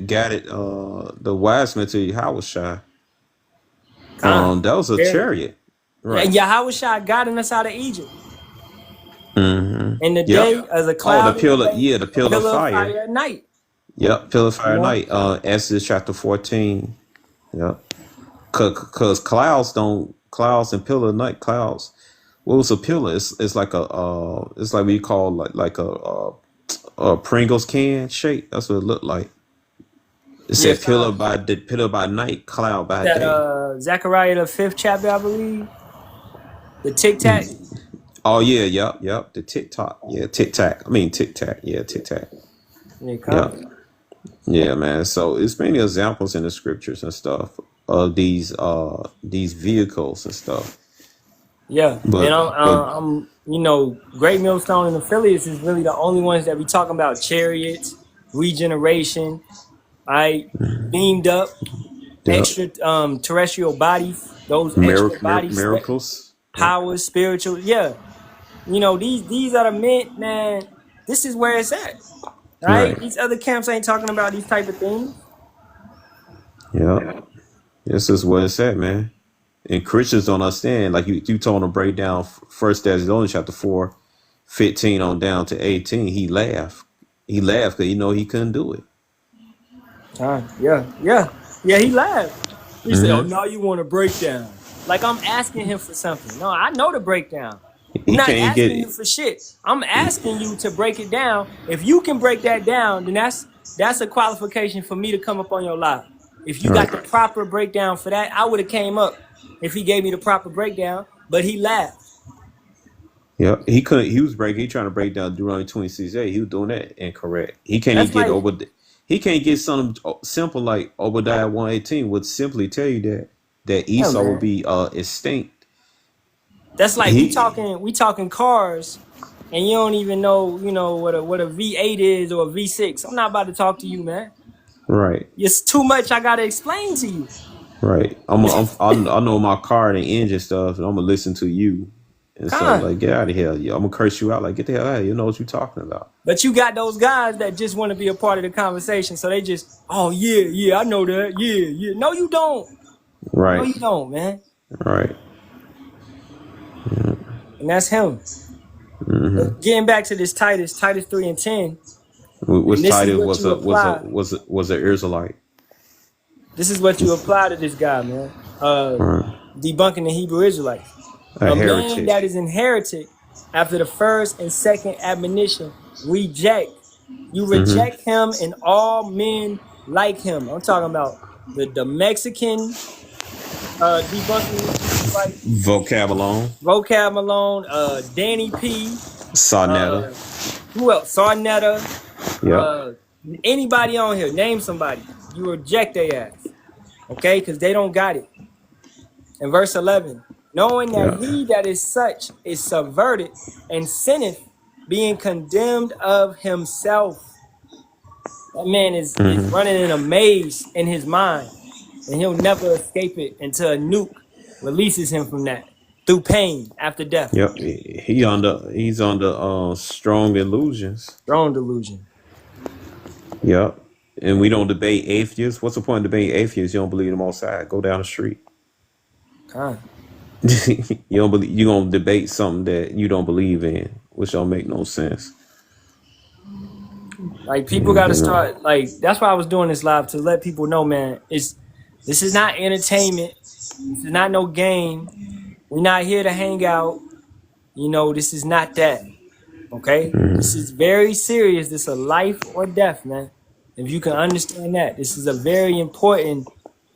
guided the wise men to Yahawashi. That was a chariot. Right. And Yahawashi guiding us out of Egypt. In the day as a cloud. Oh, the pillar. Yeah, the pillar of fire at night. Yep, pillar of fire at night. Exodus chapter 14. Yep. Cause clouds and pillar of night clouds. What was a pillar? It's like it's like we call like a Pringles can shape. That's what it looked like. It said pillar by night, cloud by day. Zechariah the 5th chapter, I believe. The tic tac. Oh yeah, yep. The tic tac. Yeah, tic tac. I mean tic tac. Yeah, tic tac. Yeah. Yeah, man. So it's many examples in the scriptures and stuff of these vehicles and stuff. Yeah, and I'm Great Millstone and affiliates is really the only ones that we talking about chariots, regeneration, right? Beamed up, extra terrestrial bodies, those extra bodies, miracles, powers, spiritual. Yeah, these are the men, man. This is where it's at. Right? These other camps ain't talking about these type of things. Yeah. This is where it's at, man. And Christians don't understand. Like you told them to break down 1 Thessalonians chapter 4, 15 on down to 18. He laughed. He laughed because he couldn't do it. Yeah, he laughed. He said, "Oh, now you want a breakdown." Like I'm asking him for something. No, I know the breakdown. I'm not asking you for shit. I'm asking you to break it down. If you can break that down, then that's a qualification for me to come up on your live. If you got the proper breakdown for that, I would have came up if he gave me the proper breakdown, but he laughed. Yeah, he couldn't. He was trying to break down Deuteronomy 26:8. He was doing that incorrect. He can't even get over. He can't get something simple like Obadiah 1:18 would simply tell you that Esau will be extinct. That's like we talking cars, and you don't even know what a V8 is or a V6. I'm not about to talk to you, man. Right. It's too much I gotta explain to you. Right. I know my car and the engine stuff, and I'm gonna listen to you. And so like, get out of here. I'm gonna curse you out. Like, get the hell out of here. You know what you're talking about. But you got those guys that just want to be a part of the conversation, so they just, oh yeah, I know that. Yeah. No, you don't. Right. No, you don't, man. Right. Yeah. And that's him. Getting back to this Titus 3 and 10. Which Titus was an Israelite. This is what you apply to this guy, man. Debunking the Hebrew Israelites. A man that is inherited after the first and second admonition, reject. You reject him and all men like him. I'm talking about the Mexican debunking, like Vocabulon, Vocab Malone, Danny P, Sarnetta. uh, who else? Sarnetta, Yep. uh, anybody on here, name somebody. You reject their ass, okay? Because they don't got it. In verse 11, knowing that Yep. he that is such is subverted and sinneth, being condemned of himself. That man is running in a maze in his mind, and he'll never escape it until a nuke releases him from that through pain after death. Yep. He's under strong illusions. Strong delusion. Yep. And we don't debate atheists. What's the point of debating atheists? You don't believe them outside. Go down the street. You don't believe, you're gonna debate something that you don't believe in, which don't make no sense. Like people got to start. Like that's why I was doing this live to let people know, man. This is not entertainment. This is not no game. We're not here to hang out. You know, this is not that. Okay, this is very serious. This is a life or death, man. If you can understand that, this is a very important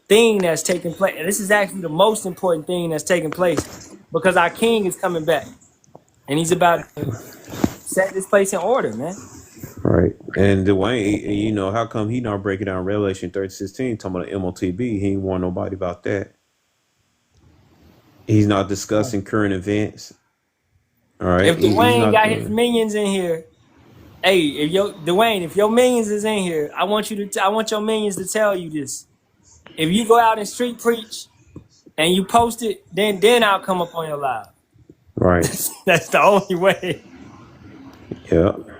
thing that's taking place. And this is actually the most important thing that's taking place because our king is coming back, and he's about to set this place in order, man. Right. And Dwayne, you know, how come he not breaking down Revelation 30:16, talking about the MOTB? He ain't warn nobody about that. He's not discussing current events. All right. If Dwayne got his minions in here, hey, if your minions is in here, I want your minions to tell you this. If you go out and street preach and you post it, then I'll come up on your live. Right. That's the only way. Yep.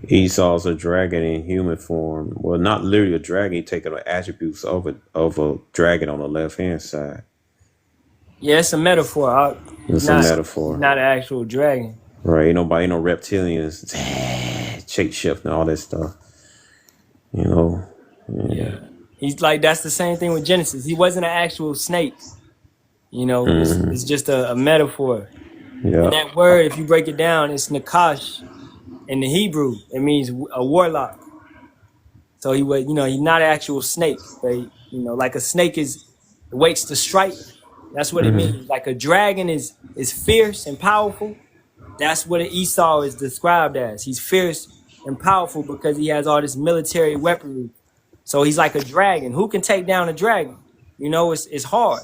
Esau's a dragon in human form. Well, not literally a dragon, taking the attributes of a dragon on the left hand side. Yeah, it's a metaphor. It's a metaphor. Not an actual dragon. Right. Ain't no reptilians, shape shift and all that stuff. You know. Yeah. He's like, that's the same thing with Genesis. He wasn't an actual snake. You know, it's just a metaphor. Yeah. And that word, if you break it down, it's nakash in the Hebrew. It means a warlock. So he was, he's not an actual snake. But, like a snake waits to strike. That's what it means. Like a dragon is fierce and powerful. That's what Esau is described as. He's fierce and powerful because he has all this military weaponry. So he's like a dragon. Who can take down a dragon? It's hard.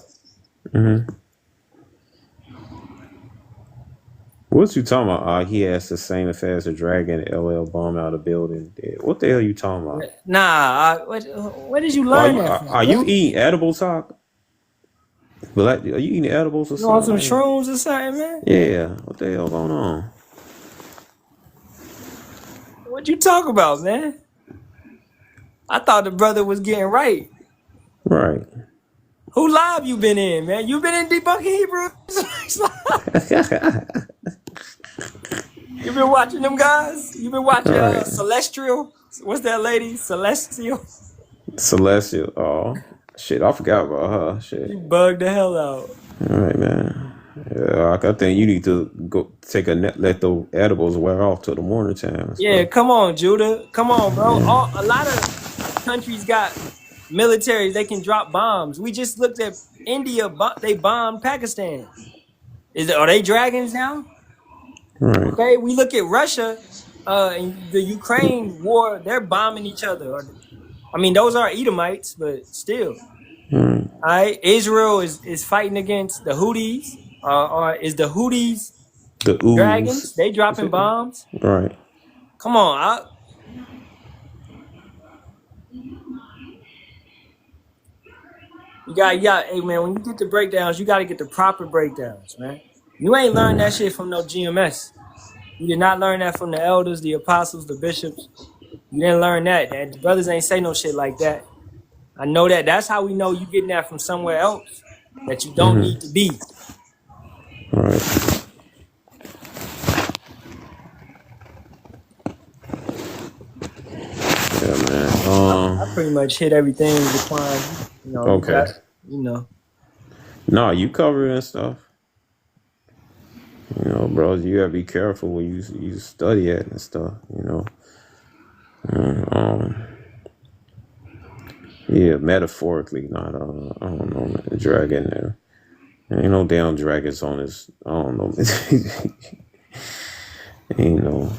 What you talking about? He has the same affair as a dragon. LL bomb out of the building. What the hell you talking about? Nah, where did you learn that from? Are you eating edibles, Talk? Are you eating edibles or something? You want some man? shrooms or something, man? Yeah. What the hell going on? What you talk about, man? I thought the brother was getting right. Right. Who live you been in, man? You been in debunking Hebrew? You been watching them guys? You been watching Celestial? What's that lady? Celestial? Celestial. Oh, shit. I forgot about her. Shit. She bugged the hell out. All right, man. Yeah, I think you need to go take a net, let the edibles wear off till the morning time. Yeah, come on, Judah. Come on, bro. A lot of countries got militaries. They can drop bombs. We just looked at India. They bombed Pakistan. Are they dragons now? Right. Okay, we look at Russia and the Ukraine war. They're bombing each other. I mean, those are Edomites, but still. All right, Israel is fighting against the Houthis. Or is the Houthis the dragons? They dropping bombs. Right. Come on. Hey man, when you get the breakdowns, you got to get the proper breakdowns, man. You ain't learned that shit from no GMS. You did not learn that from the elders, the apostles, the bishops. You didn't learn that. The brothers ain't say no shit like that. I know that. That's how we know you getting that from somewhere else that you don't need to be. All right. Yeah, man. I pretty much hit everything defined. Okay. No, you cover and stuff. Bro, you gotta be careful when you study it and stuff. Um, yeah, metaphorically, not I don't know, man, the dragon there. Ain't no damn dragons on this. I don't know. Ain't no.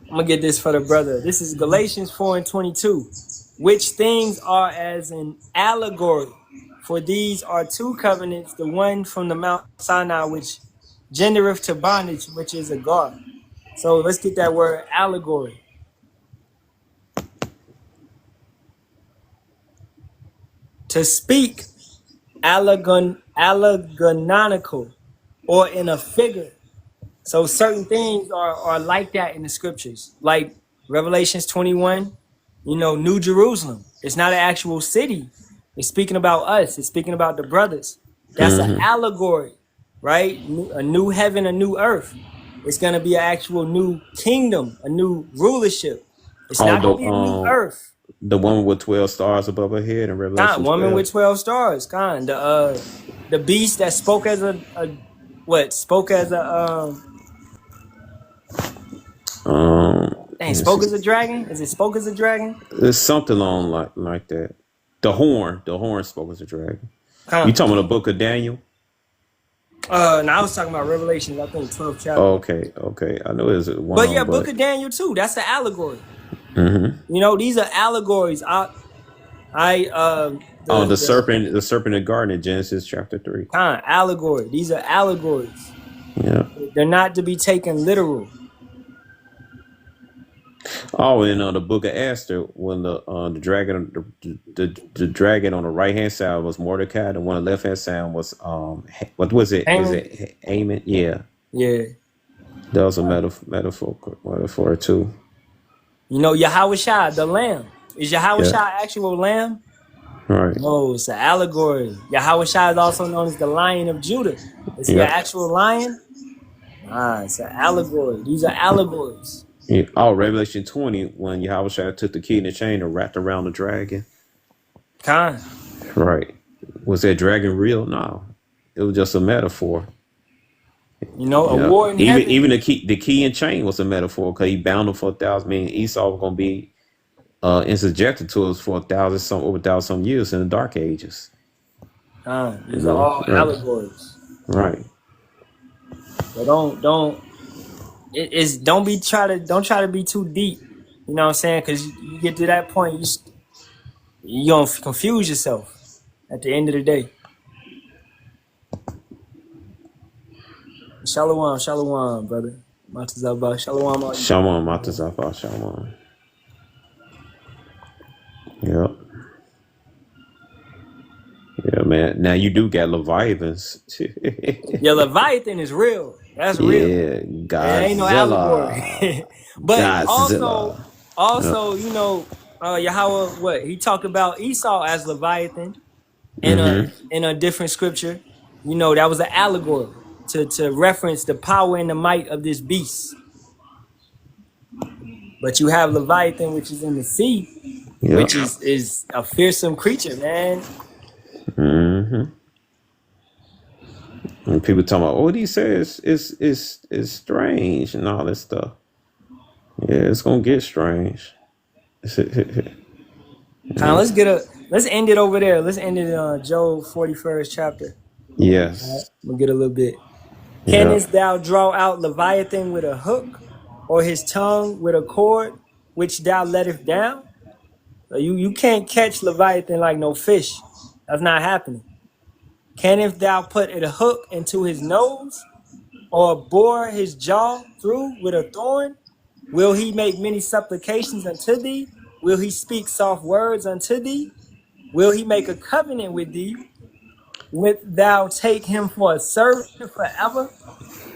I'm gonna get this for the brother. This is Galatians 4:22. Which things are as an allegory. For these are two covenants, the one from the Mount Sinai, which gendereth to bondage, which is a guard. So let's get that word allegory. To speak allegorical or in a figure. So certain things are like that in the scriptures. Like Revelations 21, New Jerusalem. It's not an actual city. It's speaking about us. It's speaking about the brothers. That's an allegory, right? A new heaven, a new earth. It's going to be an actual new kingdom, a new rulership. It's Oh, not going to be a new earth. the woman with 12 stars above her head in Revelation Woman 12. with 12 stars. The beast that spoke as a spoke as a spoke as a dragon? Is it spoke as a dragon? There's something along like that. The horn spoke as a dragon. You talking about the book of Daniel? Now I was talking about Revelations, I think 12th chapter. Okay. I know there's one. But yeah, book of Daniel too. That's the allegory. These are allegories. The serpent in the garden in Genesis chapter 3. Allegory. These are allegories. Yeah. They're not to be taken literal. Oh, and the book of Esther, when the dragon, the dragon on the right hand side was Mordecai, the one on the left hand side was what was it? Haman? Is it Haman? Yeah. Yeah. That was a metaphor too. Yahawashi, the lamb. Is Yahawashi actual lamb? Right. No, it's an allegory. Yahawashi is also known as the Lion of Judah. Is he an actual lion? It's an allegory. These are allegories. Yeah. Oh, Revelation 20, when Yahawashi took the key and the chain and wrapped around the dragon. Right. Was that dragon real? No. It was just a metaphor. A war in heaven. Even the key and chain was a metaphor because he bound them for 1,000. I mean, Esau was going to be subjected to us for over 1,000 years in the dark ages. These are all allegories. Right. But don't try to be too deep. You know what I'm saying? Because you get to that point, you're going to confuse yourself at the end of the day. Shalawam, brother. Matazabah, Shalawam. Shalom, Matazabah, Shalom. Yep. Yeah, man. Now you do got Leviathans. Yeah, Leviathan is real. That's real. Yeah, Godzilla. It ain't no allegory. But Godzilla. also, Yahawah, what he talked about Esau as Leviathan in a different scripture. That was an allegory to reference the power and the might of this beast. But you have Leviathan, which is in the sea, which is a fearsome creature, man. And people talking about, what he says is strange and all this stuff. Yeah, it's gonna get strange. Let's end it over there. Let's end it in Job 41st chapter. Yes. Right, we'll get a little bit. Canst thou draw out Leviathan with a hook, or his tongue with a cord, which thou lettest down? So you can't catch Leviathan like no fish. That's not happening. Canst thou put a hook into his nose, or bore his jaw through with a thorn? Will he make many supplications unto thee? Will he speak soft words unto thee? Will he make a covenant with thee? Wilt thou take him for a servant forever?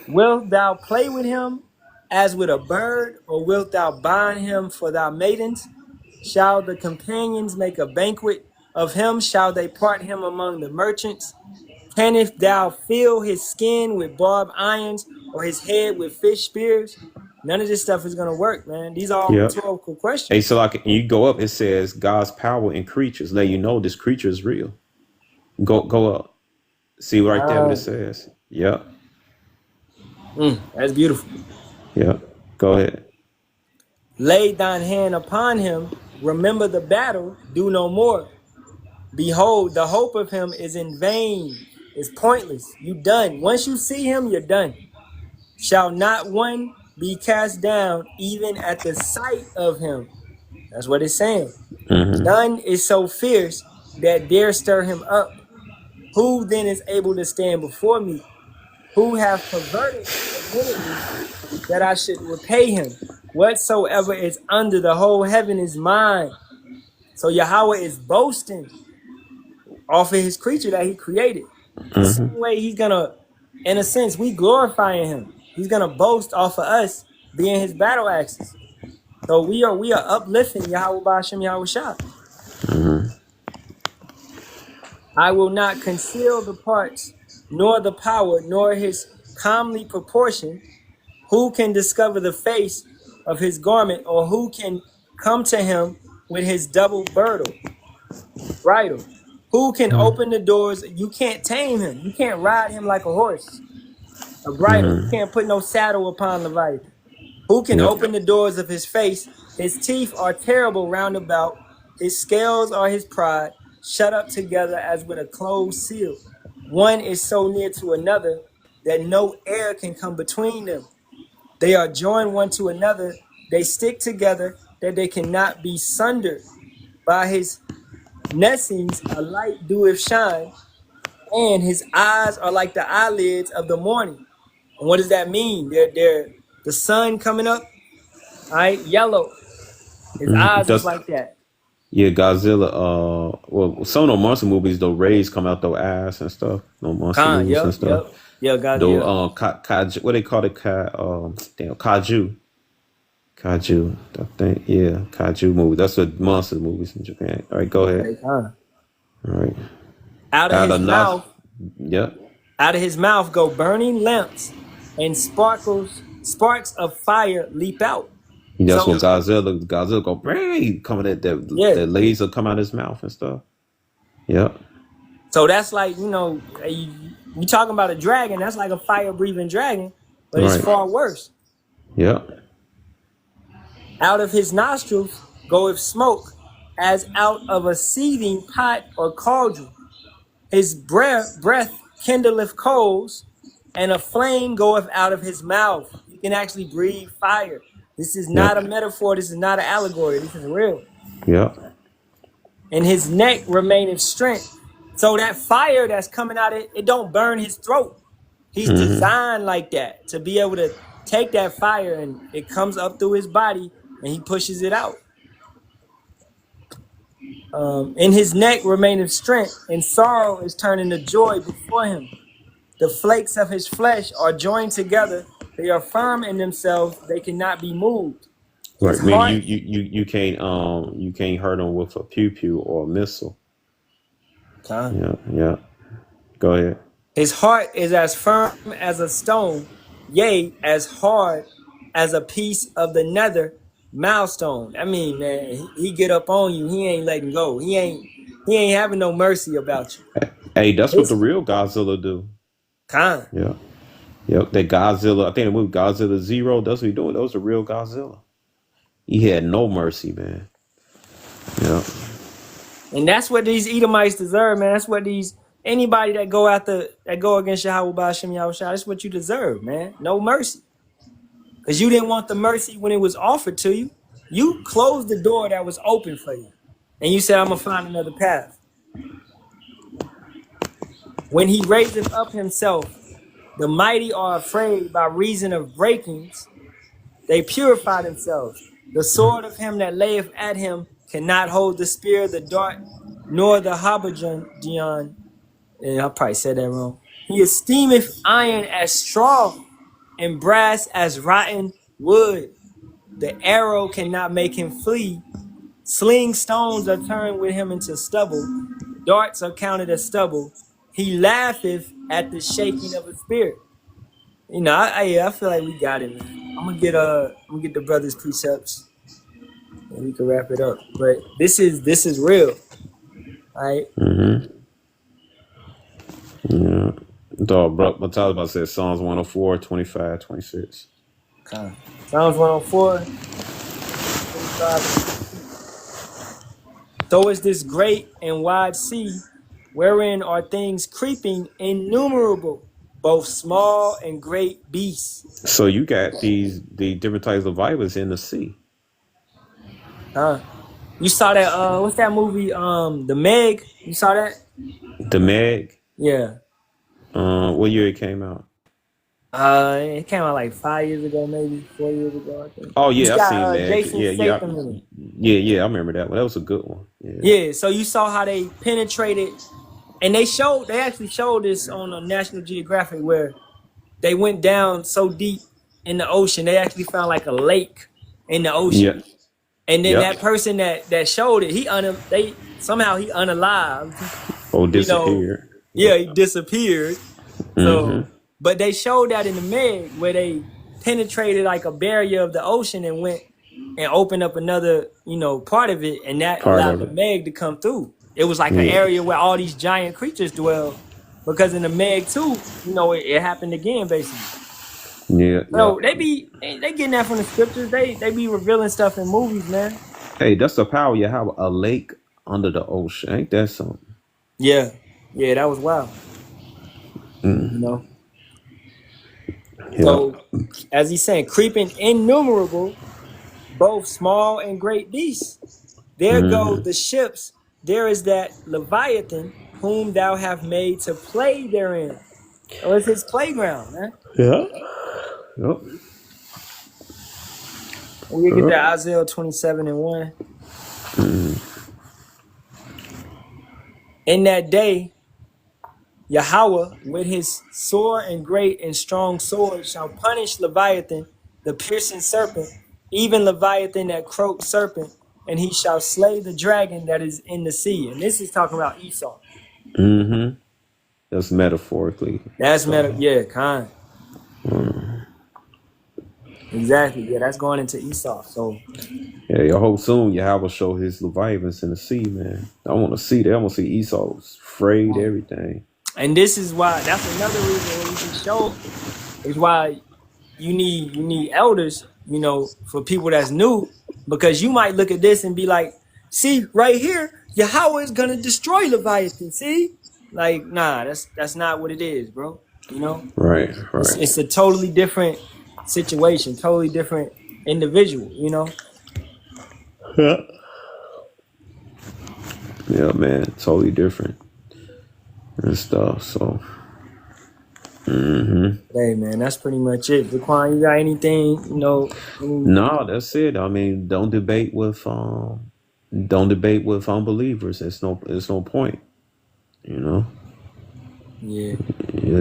Wilt thou play with him as with a bird, or wilt thou bind him for thy maidens? Shall the companions make a banquet of him? Shall they part him among the merchants? Canst thou fill his skin with barbed irons, or his head with fish spears? None of this stuff is going to work, man. These are all rhetorical questions. Hey, so like you go up, it says God's power in creatures. Let you know this creature is real. Go up. See right there what it says. Yep. That's beautiful. Yep. Go ahead. Lay thine hand upon him. Remember the battle. Do no more. Behold, the hope of him is in vain. It's pointless. You done. Once you see him, you're done. Shall not one be cast down even at the sight of him? That's what it's saying. None is so fierce that dare stir him up. Who then is able to stand before me? Who have perverted against me that I should repay him? Whatsoever is under the whole heaven is mine. So Yahawah is boasting off of his creature that he created. The same way he's gonna, in a sense, we glorifying him. He's gonna boast off of us being his battle axes. So we are uplifting Yahawah Ba'ashem Yahawashi. I will not conceal the parts, nor the power, nor his comely proportion. Who can discover the face of his garment, or who can come to him with his double bridle? Who can open the doors? You can't tame him. You can't ride him like a horse, a bridle. You can't put no saddle upon Leviathan. Who can open the doors of his face? His teeth are terrible round about. His scales are his pride, shut up together as with a closed seal. One is so near to another that no air can come between them. They are joined one to another. They stick together that they cannot be sundered. By his nescings a light doeth shine, and his eyes are like the eyelids of the morning. And what does that mean? They're the sun coming up, all right, yellow. His eyes is like that. Yeah, Godzilla. Well, some of the monster movies, though, rays come out their ass and stuff. No monster movies and stuff. Yeah, Godzilla. Kaju, what they call it? Kaju. Kaju. I think. Yeah, Kaju movie. That's what monster movies in Japan. All right, go ahead. All right. Out of his mouth. Yep. Out of his mouth go burning lamps, and sparks of fire leap out. That's what Godzilla go bang, coming at that laser come out of his mouth and stuff. Yep. So that's like, you talking about a dragon, that's like a fire breathing dragon, but it's far worse. Yep. Out of his nostrils goeth smoke, as out of a seething pot or cauldron. His breath kindleth coals, and a flame goeth out of his mouth. You can actually breathe fire. This is not a metaphor. This is not an allegory. This is real. Yeah. And his neck remaineth strength. So that fire that's coming out, it don't burn his throat. He's designed like that, to be able to take that fire and it comes up through his body and he pushes it out. In his neck remaineth strength, and sorrow is turning to joy before him. The flakes of his flesh are joined together. They are firm in themselves. They cannot be moved. Right. I mean, you can't hurt him with a pew or a missile. Yeah. Go ahead. His heart is as firm as a stone, yea, as hard as a piece of the nether milestone. I mean, man, he get up on you. He ain't letting go. He ain't having no mercy about you. Hey, that's what the real Godzilla do. Yeah. Yep, that Godzilla, I think the movie Godzilla Zero, that's what he doing. That was the real Godzilla. He had no mercy, man. Yeah. And that's what these Edomites deserve, man. That's what anybody that go against Yahawah Ba'ashem Yahawashi, that's what you deserve, man. No mercy. Because you didn't want the mercy when it was offered to you. You closed the door that was open for you. And you said, I'm going to find another path. When he raiseth up himself, the mighty are afraid by reason of breakings. They purify themselves. The sword of him that layeth at him cannot hold the spear, the dart, nor the habergeon. And I probably said that wrong. He esteemeth iron as straw, and brass as rotten wood. The arrow cannot make him flee. Sling stones are turned with him into stubble. Darts are counted as stubble. He laugheth at the shaking of his spirit. I feel like we got it, man. I'm gonna get the brothers' precepts, and we can wrap it up. But this is real, all right? Yeah. Dog, bro, my Taliban said Psalms 104, 25, 26. Psalms 104. strive to keep peace. So is this great and wide sea, wherein are things creeping innumerable, both small and great beasts. So you got the different types of vipers in the sea. Huh? You saw that? What's that movie? The Meg. You saw that? The Meg. Yeah. What year it came out? It came out like 5 years ago, maybe 4 years ago. I think Oh it's yeah, I seen got Meg. Jason Yeah, yeah, Statham in it. yeah. I remember that one. That was a good one. Yeah. Yeah. So you saw how they penetrated, and they actually showed this on a National Geographic where they went down so deep in the ocean, they actually found like a lake in the ocean. Yeah. And then Yep. that person that showed it, they somehow he unalived, Or you know. disappeared. Yeah, Yep. he disappeared. Mm-hmm. So, but they showed that in the Meg where they penetrated like a barrier of the ocean and went and opened up another, part of it, and that Part allowed of the it. Meg to come through. It was like an Yeah. area where all these giant creatures dwell, because in the Meg too, it happened again basically. Yeah. So Yep. they getting that from the scriptures. They be revealing stuff in movies, man. Hey, that's the power you have. A lake under the ocean. Ain't that something? Yeah, yeah, that was wild. You know. Yep. So as he's saying, creeping innumerable, both small and great beasts. There go the ships. There is that Leviathan whom thou have made to play therein. Oh, it's his playground, man. Yeah. Yep. We get Yep. that Isaiah 27:1. In that day, Yahawah with his sore and great and strong sword shall punish Leviathan, the piercing serpent, even Leviathan that croaked serpent, and he shall slay the dragon that is in the sea. And this is talking about Esau. Mm-hmm. That's metaphorically. That's So. yeah, kind. Exactly. Yeah, that's going into Esau. So Yeah, I hope soon Yahweh show his Leviathans in the sea, man. I want to see that. I want to see Esau's afraid, everything. and this is why that's another reason why we can show is why you need elders, for people that's new, because you might look at this and be like, see, right here, Yahweh is gonna destroy Leviathan. See? Like, nah, that's not what it is, bro. Right, right. It's a totally different situation, totally different individual. Yeah. Yeah, man, totally different and stuff. So. Hey man, that's pretty much it. Jaquan, you got anything, No, that's it. I mean, don't debate with unbelievers. It's no point. Yeah. Yeah,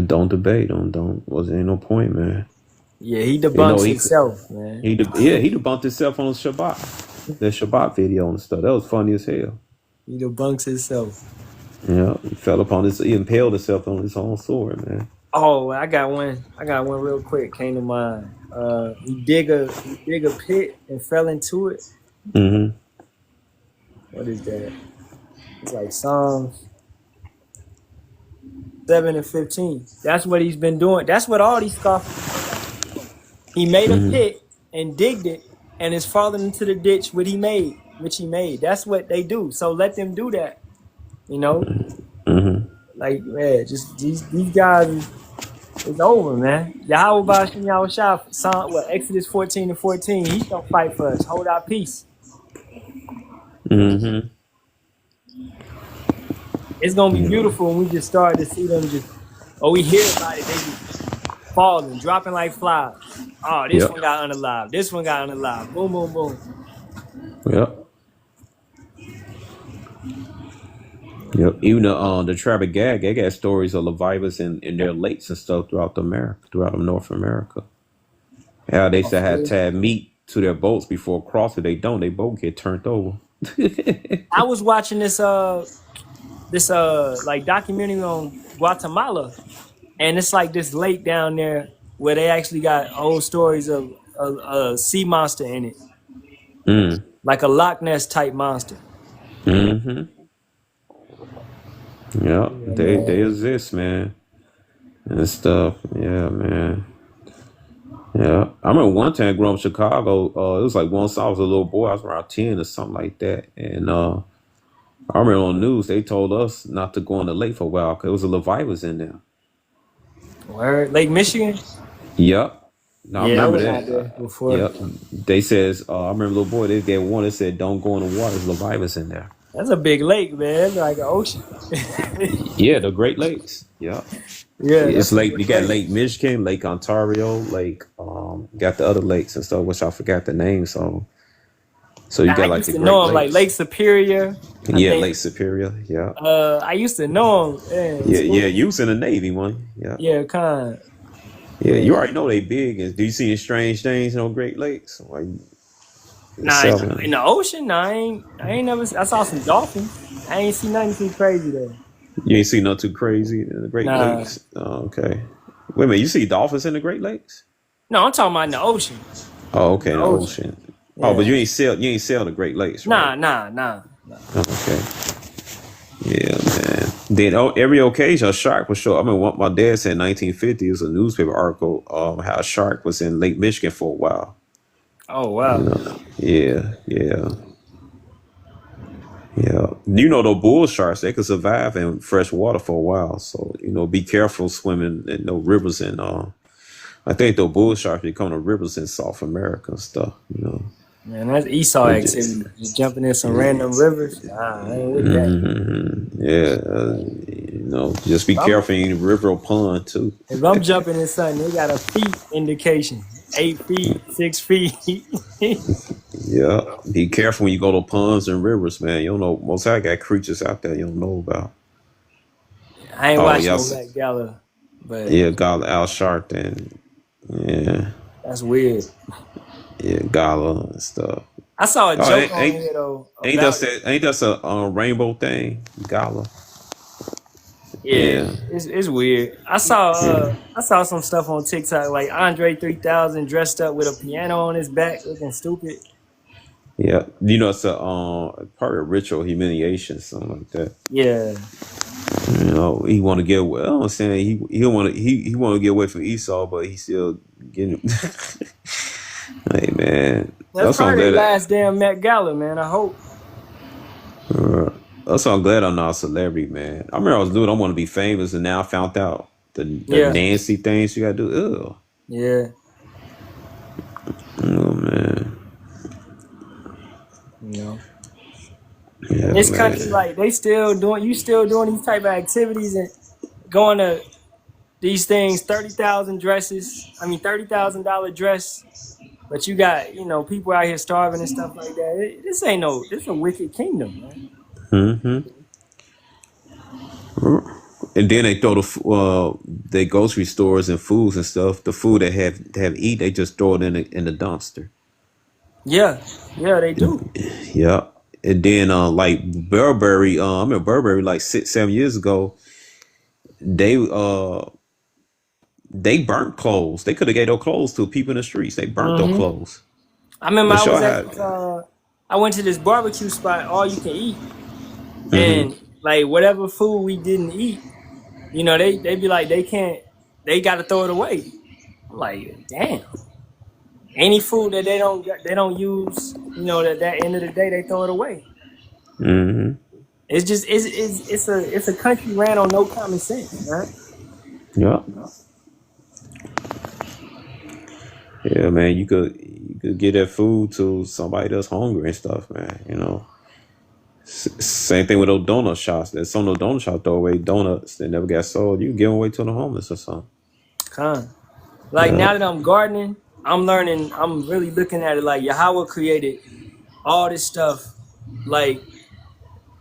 don't debate. Don't. Ain't no point, man. Yeah, he debunks himself, man. He debunked himself on Shabbat. The Shabbat video and stuff. That was funny as hell. He debunks himself. Yeah, he impaled himself on his own sword, man. Oh, I got one real quick came to mind. He dig a pit and fell into it. Mm-hmm. What is that? It's like Psalms 7:15. That's what he's been doing. That's what all these scoffers. He made a pit and digged it and is falling into the ditch which he made. That's what they do. So let them do that. Mm-hmm. Like, man, just these guys. It's over, man. Yahawashi, Exodus 14:14. He's gonna fight for us. Hold our peace. Mm-hmm. It's gonna be beautiful when we just start to see them we hear about it, they just falling, dropping like flies. Oh, this one got unalived. This one got unalived. Boom, boom, boom. Yep. Yep. Even the tribe of Gad, they got stories of Leviathans in their lakes and stuff throughout North America. How they used to have tied meat to their boats before crossing. They don't. They boat get turned over. I was watching this like documentary on Guatemala, and it's like this lake down there where they actually got old stories of a sea monster in it, like a Loch Ness type monster. Mm-hmm. Yeah, they exist, man, and stuff. Yeah, man. Yeah, I remember one time growing up in Chicago. It was like once I was a little boy. I was around 10 or something like that, and I remember on the news they told us not to go in the lake for a while because there was a Leviathan in there. Where Lake Michigan? Yep. No, I Yeah, I remember went out that. there before. Yep. They says I remember little boy. They gave one. They said don't go in the water. There's Leviathans in there. That's a big lake, man. It's like an ocean. Yeah, the Great Lakes. Yep. Yeah, It's that's a lake. big You got lake. Lake Michigan, Lake Ontario, Lake. Got the other lakes and stuff, which I forgot the name. So you I got like used the to Great know him like Lakes. Lake Superior. I Yeah, think. Lake Superior. Yeah. I used to know him in Yeah, yeah. school. You was in the Navy one. Yeah. Yeah, kind. Yeah, Yeah. you already know they big. And do you see any strange things in the Great Lakes? Like Nah, in seven. the ocean, nah, I ain't never. I saw some dolphins. I ain't see nothing too crazy there. You ain't see nothing too crazy in the Great Nah, Lakes. Oh, okay. Wait a minute. You see dolphins in the Great Lakes? no, I'm talking about in the ocean. Oh, In okay, the in the ocean. ocean. Oh, but Yeah. you ain't sail the Great Lakes, right? Nah. Oh, okay. Yeah, man. Then every occasion a shark was show. I mean, what my dad said in 1950 it was a newspaper article how a shark was in Lake Michigan for a while. Oh You wow. know. Yeah, yeah. Yeah, you know those bull sharks they can survive in fresh water for a while. So be careful swimming in no rivers and I think those bull sharks become the rivers in South America and stuff. Man, that's Esau They just activity. Just jumping in some random rivers. Nah, I ain't with that. yeah, just be If I'm, careful in the river or pond too. if I'm jumping in something, they got a feet indication. 8 feet, 6 feet. Yeah, be careful when you go to ponds and rivers, man. You don't know most I got creatures out there you don't know about. I ain't Oh watching no yes, Met Gala, but yeah, Gala Al Shark and yeah, that's weird. yeah, Gala and stuff. I saw a Oh, joke on here though about it. ain't that a rainbow thing? Gala. Yeah, Yeah, it's weird. I saw some stuff on TikTok like Andre 3000 dressed up with a piano on his back, looking stupid. yeah. It's a part of ritual humiliation, something like that. Yeah, He want to get away. I'm saying he want to get away from Esau, but he still getting. Hey man, that's that's why I'm probably glad. the last damn Met Gala, man. I hope. That's why I'm glad I'm not a celebrity, man. I remember I was doing. I want to be famous, and now I found out the Yeah, nasty things you got to do. Ugh. yeah. Oh man. You know, in Yeah, this country, man. like they still doing, you still doing these type of activities and going to these things, 30,000 dresses. I mean, $30,000 dress. But you got, people out here starving and stuff like that. This ain't no, this a wicked kingdom, man. Hmm. And then they throw the grocery stores and foods and stuff. The food they have eat, they just throw it in the dumpster. Yeah, they do. Yeah. And then like Burberry, I remember Burberry like 6, 7 years ago, they they burnt clothes. They could have gave those clothes to people in the streets. They burnt those hmm clothes. I remember But I sure was at had. this, I went to this barbecue spot, all you can eat, and like whatever food we didn't eat, they be like they can't, they got to throw it away. I'm like, damn. Any food that they don't use, that end of the day they throw it away. Hmm. It's just it's a country ran on no common sense, man. Yeah. Yeah, man. You could get that food to somebody that's hungry and stuff, man. Same thing with those donut shops. There's some of those donut shops throw away donuts that never got sold. You can give them away to the homeless or something. Con. Like Yeah. now that I'm gardening, I'm learning. I'm really looking at it like Yahawah created all this stuff, like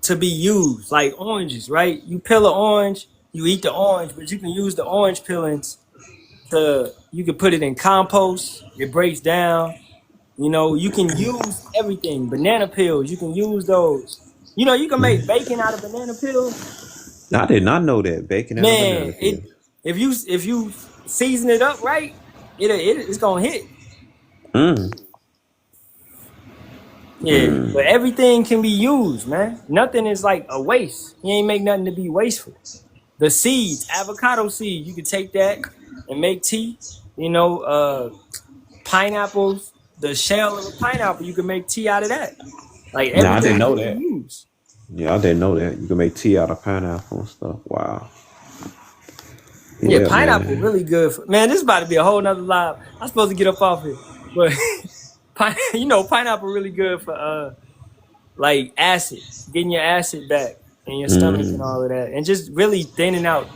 to be used, like oranges, right? You peel an orange, you eat the orange, but you can use the orange peelings to. You can put it in compost. It breaks down. You can use everything. Banana peels, you can use those. You can make bacon out of banana peels. I did not know that bacon out of banana Man, peel. if you season it up right, it's gonna hit. Mm. Yeah, but everything can be used, man. Nothing is like a waste. You ain't make nothing to be wasteful. The seeds, avocado seed, you can take that and make tea. You know, pineapples, the shell of a pineapple, you can make tea out of that. Like Nah, I everything didn't you know can that. use. Yeah, I didn't know that. You can make tea out of pineapple and stuff. Wow. Yeah, Yeah, pineapple man. really good. Man, this is about to be a whole nother live. I'm supposed to get up off here, but you know, pineapple really good for like acid, getting your acid back in your stomach and Mm, all of that, and just really thinning out,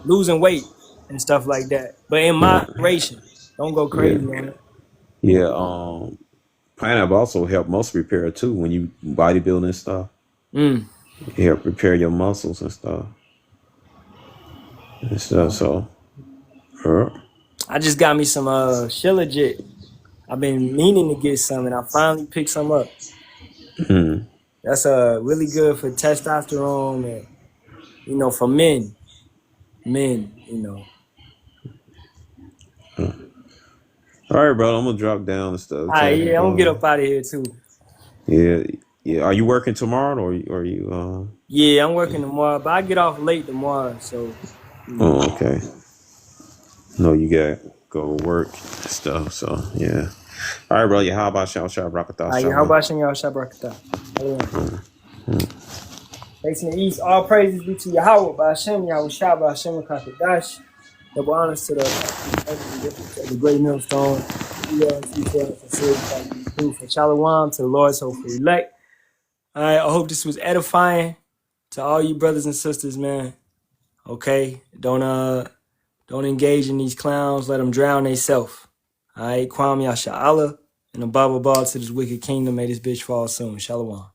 losing weight and stuff like that. But in yeah, moderation, don't go yeah, crazy on it. yeah. Pineapple also help muscle repair too when you bodybuilding and stuff. Mm. It help repair your muscles and stuff. And stuff. So, uh, I just got me some Shilajit. I've been meaning to get some, and I finally picked some up. mm. That's really good for testosterone and you know for men. Men, you know. All right, bro. I'm gonna drop down and stuff. All right, Tag. yeah, I'm gonna get up out of here too. Yeah, yeah. Are you working tomorrow or you? Yeah, I'm working tomorrow, but I get off late tomorrow, so you know. Oh, okay. No, you got go work and stuff. So yeah. All right, bro. Yeah. How about Shal Shal Rakatha All right, how Shalom? about Yasharahla? Hallayam. Facing the east, all praises be to Yahawah, by Sham, Yahawashi, by Shem, Kakadash. Double honors to the of the great millstone. For Shalawam, to the Lord's hopeful elect. All right, I hope this was edifying to all you brothers and sisters, man. Okay, don't engage in these clowns. Let them drown theyself. All right, Kwam Yasharahla and the Bible ball to this wicked kingdom. May this bitch fall soon. Shalawam.